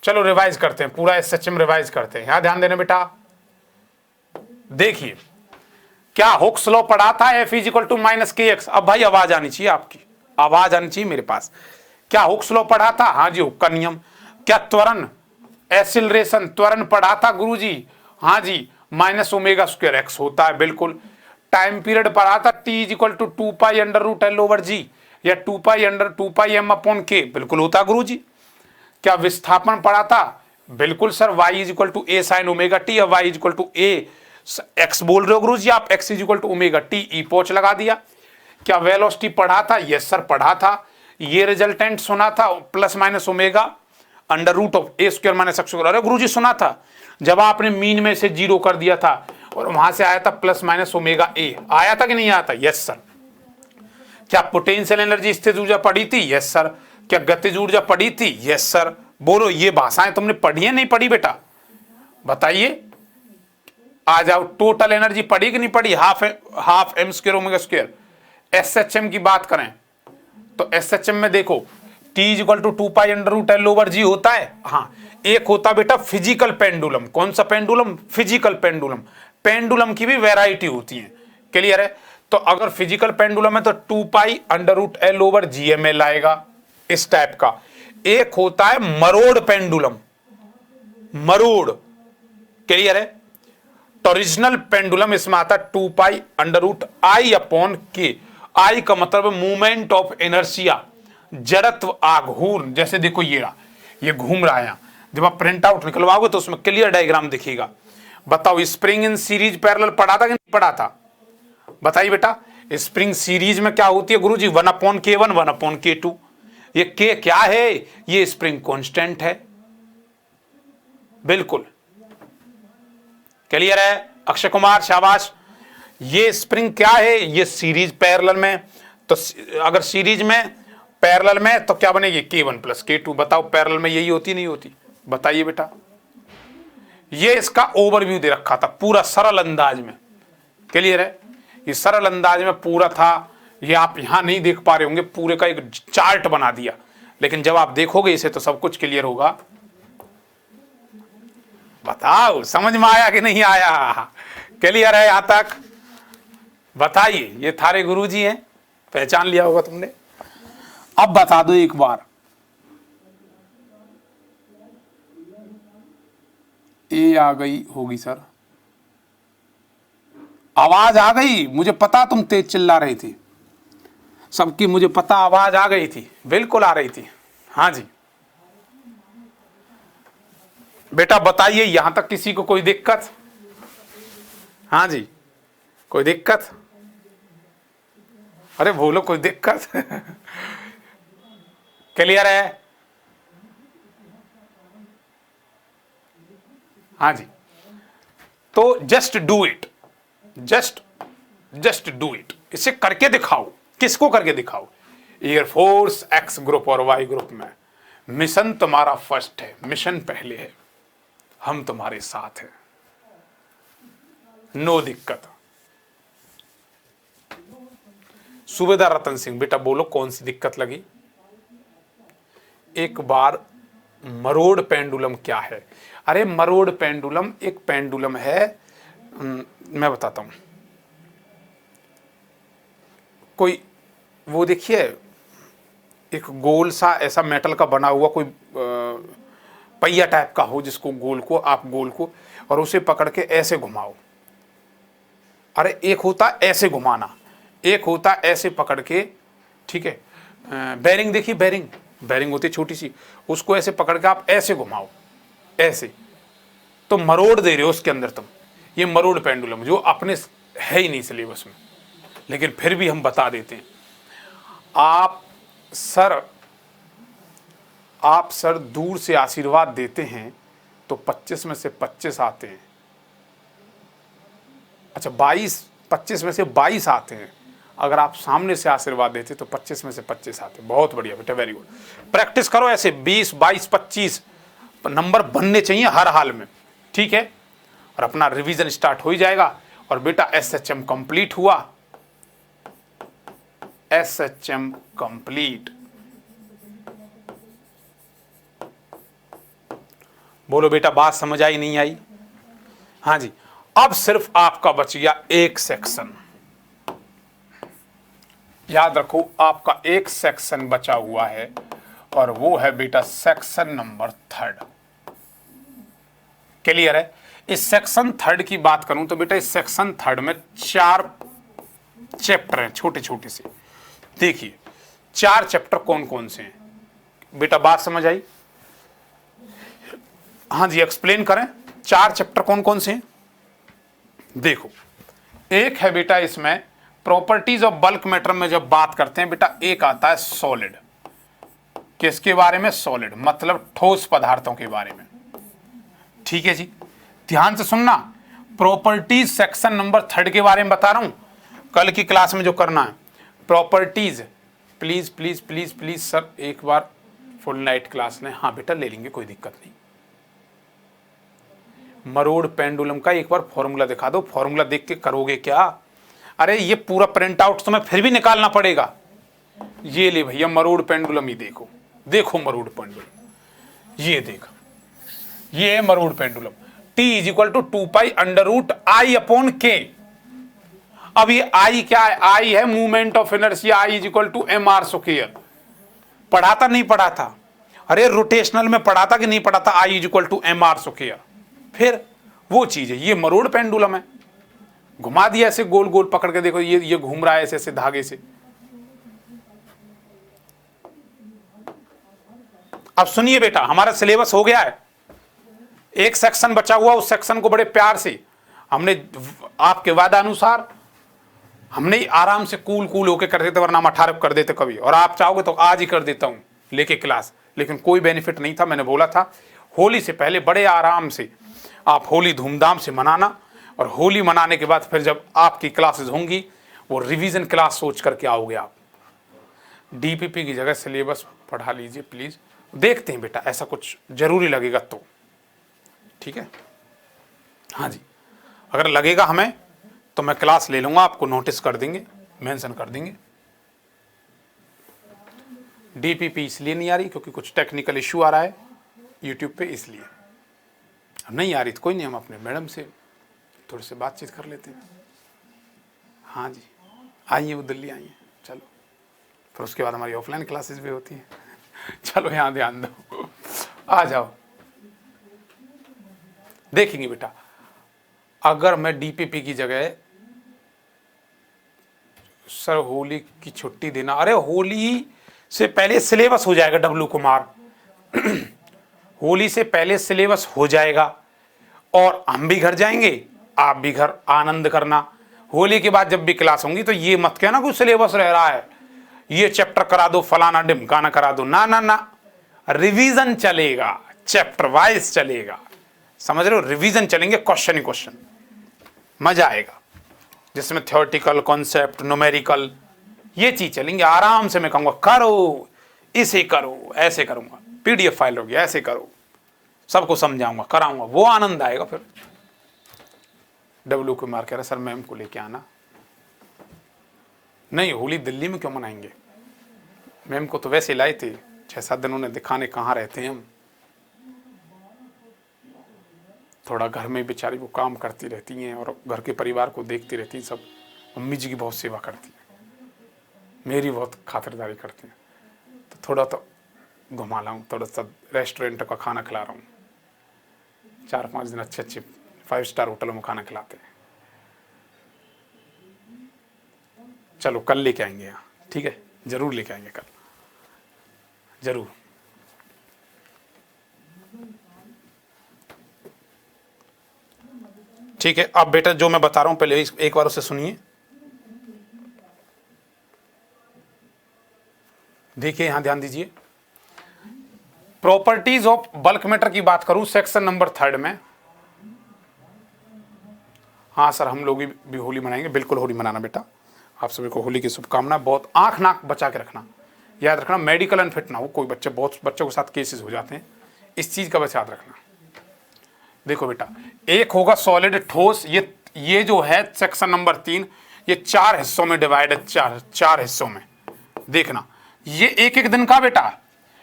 चलो रिवाइज करते हैं, पूरा एसएचएम रिवाइज करते हैं। यहां ध्यान देना बेटा। देखिए, क्या हुक्स लॉ पढ़ा था? F = -kx। अब भाई आवाज आनी चाहिए, आपकी आवाज आनी चाहिए मेरे पास। क्या हुक्स लॉ पढ़ा था? हाँ जी, हुक का नियम। क्या त्वरण, एक्सीलरेशन, त्वरण पढ़ा था गुरुजी? हाँ जी, -ω²x होता है, बिल्कुल। टाइम पीरियड पढ़ा था, T = 2π√L/g या 2πm/k, बिल्कुल होता गुरुजी। क्या विस्थापन पढ़ा था? बिल्कुल sir, y = a sin ωt या y = a x बोल रहे हो गुरुजी आप, x = ωt, ई पोच लगा दिया। क्या वेलोसिटी पढ़ा था? यस सर पढ़ा था। ये रिजल्टेंट सुना था, ±ω √a² - x²। अरे गुरुजी सुना था, जब आपने मीन में से 0 कर दिया था और वहां से आया था ±ωa, आया था कि नहीं आया था? Yes sir. क्या पोटेंशियल एनर्जी, स्थितिज ऊर्जा पढ़ी थी? Yes sir. क्या गतिज ऊर्जा पढ़ी थी? Yes sir. बोलो, ये भाषाएं तुमने पढ़ी है नहीं पढ़ी बेटा? बताइए, आ जाओ। टोटल एनर्जी पढ़ी कि नहीं पढ़ी? Half m² ω²। एसएचएम की बात करें तो एसएचएम में देखो, T = 2π√L/g होता है। हाँ, एक होता बेटा फिजिकल पेंडुलम। कौन सा पेंडुलम? Physical pendulum. पेंडुलम की भी वैरायटी होती है, क्लियर है? तो अगर फिजिकल पेंडुलम है तो 2π√L/gml आएगा, इस टाइप का। एक होता है मरोड़ पेंडुलम, मरोड़, क्लियर है? टॉरिजनल पेंडुलम इसमें आता है 2π√I/k। आई का मतलब मूवमेंट ऑफ इनर्शिया, जड़त्व आघूर्ण। जैसे देखो ये घूम रहा है, जब आप प्रिंट आउट निकलवाओगे तो उसमें क्लियर डायग्राम दिखेगा। बताओ, स्प्रिंग इन सीरीज पैरेलल पढ़ा था कि नहीं पढ़ा था? बताइए बेटा, स्प्रिंग सीरीज में क्या होती है गुरुजी? 1/k1 1/k2। ये k क्या है? ये स्प्रिंग कांस्टेंट है, बिल्कुल क्लियर है? अक्षय कुमार शाबाश। ये स्प्रिंग क्या है? ये सीरीज पैरेलल में, तो अगर सीरीज में पैरेलल में तो क्या बनेगी? k1 + k2। बताओ, पैरेलल में यही होती नहीं होती? बताइए बेटा। ये इसका ओवरव्यू दे रखा था पूरा सरल अंदाज में, क्लियर है? ये सरल अंदाज में पूरा था, ये आप यहां नहीं देख पा रहे होंगे, पूरे का एक चार्ट बना दिया, लेकिन जब आप देखोगे इसे तो सब कुछ क्लियर होगा। बताओ, समझ में आया कि नहीं आया? क्लियर है यहां तक? बताइए, ये थारे गुरुजी हैं, पहचान लिया होगा तुमने। अब बता दो एक बार, ए आ गई होगी सर, आवाज आ गई? मुझे पता तुम तेज चिल्ला रही थी, सबकी मुझे पता आवाज आ गई थी, बिल्कुल आ रही थी। हाँ जी बेटा, बताइए, यहां तक किसी को कोई दिक्कत? हाँ जी, कोई दिक्कत? अरे बोलो, कोई दिक्कत? क्लियर है? हाँ जी, तो just do it, just do it, इसे करके दिखाओ। किसको करके दिखाओ? एयरफोर्स एक्स ग्रुप और वाई ग्रुप में मिशन तुम्हारा फर्स्ट है, मिशन पहले है, हम तुम्हारे साथ हैं, नो दिक्कत। सूबेदार रतन सिंह, बेटा बोलो कौन सी दिक्कत लगी? एक बार मरोड़ पेंडुलम क्या है? अरे मरोड़ पेंडुलम एक पेंडुलम है, मैं बताता हूं। कोई वो देखिए, एक गोल सा ऐसा मेटल का बना हुआ कोई पहिया टाइप का हो, जिसको गोल को आप गोल को और उसे पकड़ के ऐसे घुमाओ। अरे एक होता ऐसे घुमाना, एक होता ऐसे पकड़ के, ठीक है। बेरिंग देखिए, बेरिंग होती है छोटी सी, उसको ऐसे पकड़ के आप ऐसे घुमाओ, ऐसे, तो मरोड़ दे रहे हो उसके अंदर तुम। ये मरोड़ पेंडुलम जो अपने है ही नहीं सिलेबस में, लेकिन फिर भी हम बता देते हैं। आप सर दूर से आशीर्वाद देते हैं तो 25 में से 25 आते हैं। अच्छा 25 में से 22 आते हैं। अगर आप सामने से आशीर्वाद देते तो 25 में से 25 आते। बहुत बढ़िया बेटा, वेरी गुड। प्रैक्टिस करो ऐसे 20, 22, 25 नंबर बनने चाहिए हर हाल में, ठीक है। और अपना रिवीजन स्टार्ट हो ही जाएगा। और बेटा SHM कंप्लीट हुआ, SHM कंप्लीट। बोलो बेटा बात समझ आई नहीं आई? हाँ जी। अब सिर्फ आपका बच गया एक सेक्शन। याद रखो आपका एक सेक्शन बचा हुआ है और वो है बेटा सेक्शन नंबर 3। क्लियर है? इस सेक्शन 3 की बात करूं तो बेटा इस सेक्शन 3 में 4 चैप्टर हैं, छोटे छोटे से। देखिए 4 चैप्टर कौन कौन से हैं बेटा, बात समझ आई? हाँ जी, एक्सप्लेन करें। 4 चैप्टर कौन कौन से हैं? देखो, एक है बेटा इसमें प्रॉपर्टीज ऑफ बल्क मैटर में जब बात करते हैं बेटा, एक आता है सॉलिड। किसके बारे में? सॉलिड, मतलब ठोस पदार्थों के बारे में। ठीक है जी, ध्यान से सुनना। प्रॉपर्टीज सेक्शन नंबर 3 के बारे में बता रहा हूं, कल की क्लास में जो करना है। Properties, please please please please sir एक बार फुल नाइट क्लास लें। हाँ बेटा ले लेंगे, कोई दिक्कत नहीं। मरोड़ पेंडुलम का एक बार फॉर्मूला दिखा दो। फॉर्मूला देख के करोगे क्या? अरे ये पूरा प्रिंट आउट तुम्हें फिर भी निकालना पड़ेगा। ये ले भैया मरोड़ पेंडुलम ही देखो, देखो मरोड़ पेंडुलम, ये देखो, ये है मरोड़ पेंडुलम। T = 2π√I/K। अब ये I क्या है? I है movement of inertia, I = mr²। पढ़ा था नहीं पढ़ा था? अरे रोटेशनल में पढ़ा था कि नहीं पढ़ा था? I = mr²। फिर वो चीज है, ये मरोड़ पेंडुलम है। घुमा दिया ऐसे गोल गोल पकड़ के, देखो ये घूम रहा है ऐसे ऐसे धागे से। अब सुनिए बेटा, हमारा सिलेबस हो गया है, एक सेक्शन बचा हुआ। उस सेक्शन को बड़े प्यार से हमने आपके वादानुसार हमने आराम से कूल होके कर देते, वरना हम 18 कर देते कभी। और आप चाहोगे तो आज ही कर देता हूं लेके क्लास, लेकिन कोई बेनिफिट नहीं था। मैंने बोला था होली से पहले बड़े आराम से आप होली धूमधाम से मनाना, और होली मनाने के बाद फिर जब आपकी क्लासेस होंगी वो रिवीजन क्लास सोच करके आओगे आप। DPP की जगह सिलेबस पढ़ा लीजिए प्लीज। देखते हैं बेटा ऐसा कुछ जरूरी लगेगा तो, ठीक है। हाँ जी, अगर लगेगा हमें तो मैं क्लास ले लूंगा, आपको नोटिस कर देंगे, मेंशन कर देंगे। DPP इसलिए नहीं आ रही क्योंकि कुछ टेक्निकल इश्यू आ रहा है यूट्यूब पे, इसलिए। नहीं आ रही तो कोई नहीं, हम अपने मैडम से थोड़ी सी बातचीत कर लेते हैं। हाँ जी, आइए, वो दिल्ली आइए, चलो। फिर उसके बाद हमारी ऑफलाइन क्लासेस भी होती हैं। चलो यहाँ ध्यान दो, आ जाओ। देखेंगे बेटा, अगर मैं DPP की जगह सर होली की छुट्टी देना, अरे होली से पहले सिलेबस हो जाएगा डब्लू कुमार। होली से पहले सिलेबस हो जाएगा और हम भी घर जाएंगे, आप भी घर आनंद करना। होली के बाद जब भी क्लास होंगी तो ये मत कहना कोई सिलेबस रह रहा है, ये चैप्टर करा दो, फलाना ढिमकाना करा दो। ना ना ना, रिवीजन चलेगा, चैप्टर वाइज चलेगा, समझ रहे हो? रिवीजन चलेंगे, क्वेश्चन ही क्वेश्चन। मजा आएगा, जिसमें थ्योरेटिकल कॉन्सेप्ट, न्यूमेरिकल, ये चीज चलेंगे। आराम से मैं कहूंगा करो, इसे करो, ऐसे करूंगा, पीडीएफ फाइल होगी, ऐसे करो, सबको समझाऊंगा, कराऊंगा, वो आनंद आएगा। फिर डब्ल्यू कुमार कह रहा सर मैम को लेके आना। नहीं, होली दिल्ली में क्यों मनाएंगे, मैम को तो वैसे लाए थे, 6-7 दिन उन्हें दिखाने कहाँ रहते हैं हम। थोड़ा घर में बेचारी वो काम करती रहती हैं और घर के परिवार को देखती रहती हैं सब। मम्मी जी की बहुत सेवा करती हैं, मेरी बहुत खातिरदारी करती हैं, तो थोड़ा तो घुमा लाऊं, थोड़ा सा रेस्टोरेंट का खाना खिला रहा हूँ, 4-5 दिन अच्छे 5 स्टार होटलों में खाना खिलाते हैं। चलो कल लेके आएंगे यहाँ, ठीक है, जरूर लेके आएंगे कल, जरूर। ठीक है, अब बेटा जो मैं बता रहा हूं पहले एक बार उसे सुनिए। देखिए यहां ध्यान दीजिए, प्रॉपर्टीज ऑफ बल्क मैटर की बात करूं सेक्शन नंबर 3 में। हाँ सर, हम लोग भी होली मनाएंगे, बिल्कुल होली मनाना बेटा, आप सभी को होली की शुभकामना। बहुत आंख नाक बचा के रखना, याद रखना, मेडिकल अनफिट ना हो, कोई बच्चे, बहुत बच्चों के साथ केसेस हो जाते हैं, इस चीज का बस याद रखना। देखो बेटा, एक होगा सॉलिड ठोस, ये जो है सेक्शन नंबर 3, ये 4 हिस्सों में डिवाइड है, चार हिस्सों में। देखना, ये एक दिन का बेटा,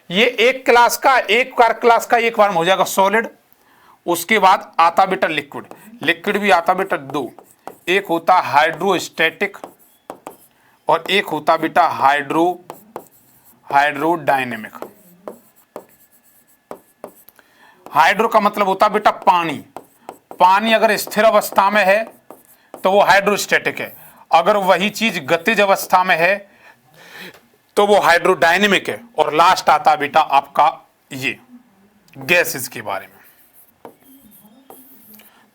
ये एक क्लास का, एक क्लास का एक बार में हो जाएगा सॉलिड। उसके बाद आता बेटा लिक्विड, लिक्विड भी आता बेटा 2, एक होता हाइड्रोस्टैटिक और एक होता बेटा हाइड्रोडायनेमिक। हाइड्रो का मतलब होता बेटा पानी, पानी अगर स्थिर अवस्था में है तो वो हाइड्रोस्टैटिक है, अगर वही चीज गतिज अवस्था में है तो वो हाइड्रोडायनेमिक है। और लास्ट आता बेटा आपका ये गैसेस के बारे में।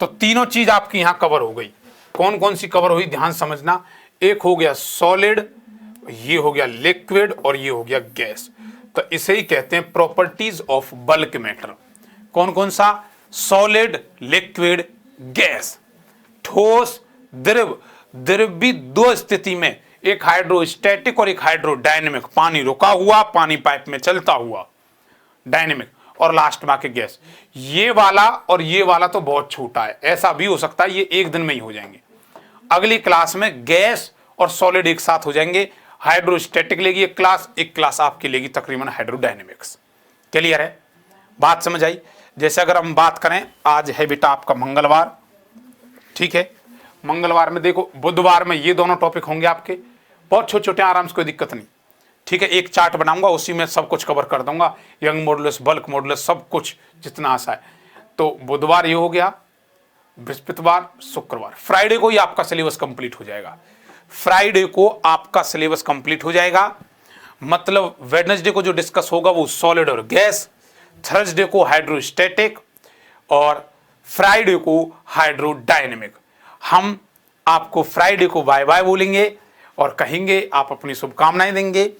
तो तीनों चीज आपकी यहां कवर हो गई। कौन कौन सी कवर हुई ध्यान समझना, एक हो गया सॉलिड, ये हो गया लिक्विड और ये हो गया गैस। तो इसे ही कहते हैं प्रॉपर्टीज ऑफ बल्क मैटर। कौन कौन सा, सॉलिड, लिक्विड, गैस। ठोस, द्रव, द्रव भी 2 स्थिति में, एक हाइड्रोस्टैटिक और एक हाइड्रोडायनेमिक, पानी रुका हुआ, पानी पाइप में चलता हुआ, डायनेमिक, और लास्ट में आके गैस। ये वाला और ये वाला तो बहुत छोटा है, ऐसा भी हो सकता है ये एक दिन में ही हो जाएंगे। अगली क्लास में गैस और सॉलिड एक साथ हो जाएंगे, हाइड्रोस्टैटिक लेगी एक क्लास आपकी लेगी तकरीबन हाइड्रोडायनेमिक्स। क्लियर है, बात समझ आई। जैसे अगर हम बात करें, आज है बेटा आपका मंगलवार, ठीक है, मंगलवार में देखो, बुधवार में ये दोनों टॉपिक होंगे आपके, बहुत छोटे छोटे, आराम से, कोई दिक्कत नहीं, ठीक है। एक चार्ट बनाऊंगा, उसी में सब कुछ कवर कर दूंगा, यंग मॉडुलस, बल्क मॉडुलस, सब कुछ जितना आशा है। तो बुधवार ये हो गया, बृहस्पतिवार, शुक्रवार, फ्राइडे को ही आपका सिलेबस कंप्लीट हो जाएगा। फ्राइडे को आपका सिलेबस कंप्लीट हो जाएगा, मतलब वेडनेसडे को जो डिस्कस होगा वो सॉलिड और गैस, थर्सडे को हाइड्रोस्टैटिक और फ्राइडे को हाइड्रोडायनेमिक। हम आपको फ्राइडे को बाय बाय बोलेंगे और कहेंगे, आप अपनी शुभकामनाएं देंगे,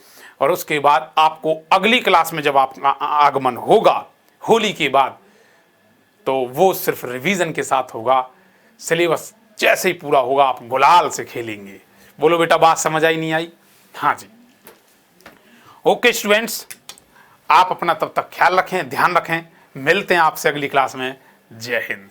और उसके बाद आपको अगली क्लास में जब आपका आगमन होगा होली के बाद, तो वो सिर्फ रिवीजन के साथ होगा। सिलेबस जैसे ही पूरा होगा आप गुलाल से खेलेंगे। बोलो बेटा, बात समझ आई नहीं आई? हाँ जी। ओके स्टूडेंट्स, आप अपना तब तक ख्याल रखें, ध्यान रखें, मिलते हैं आपसे अगली क्लास में। जय हिंद।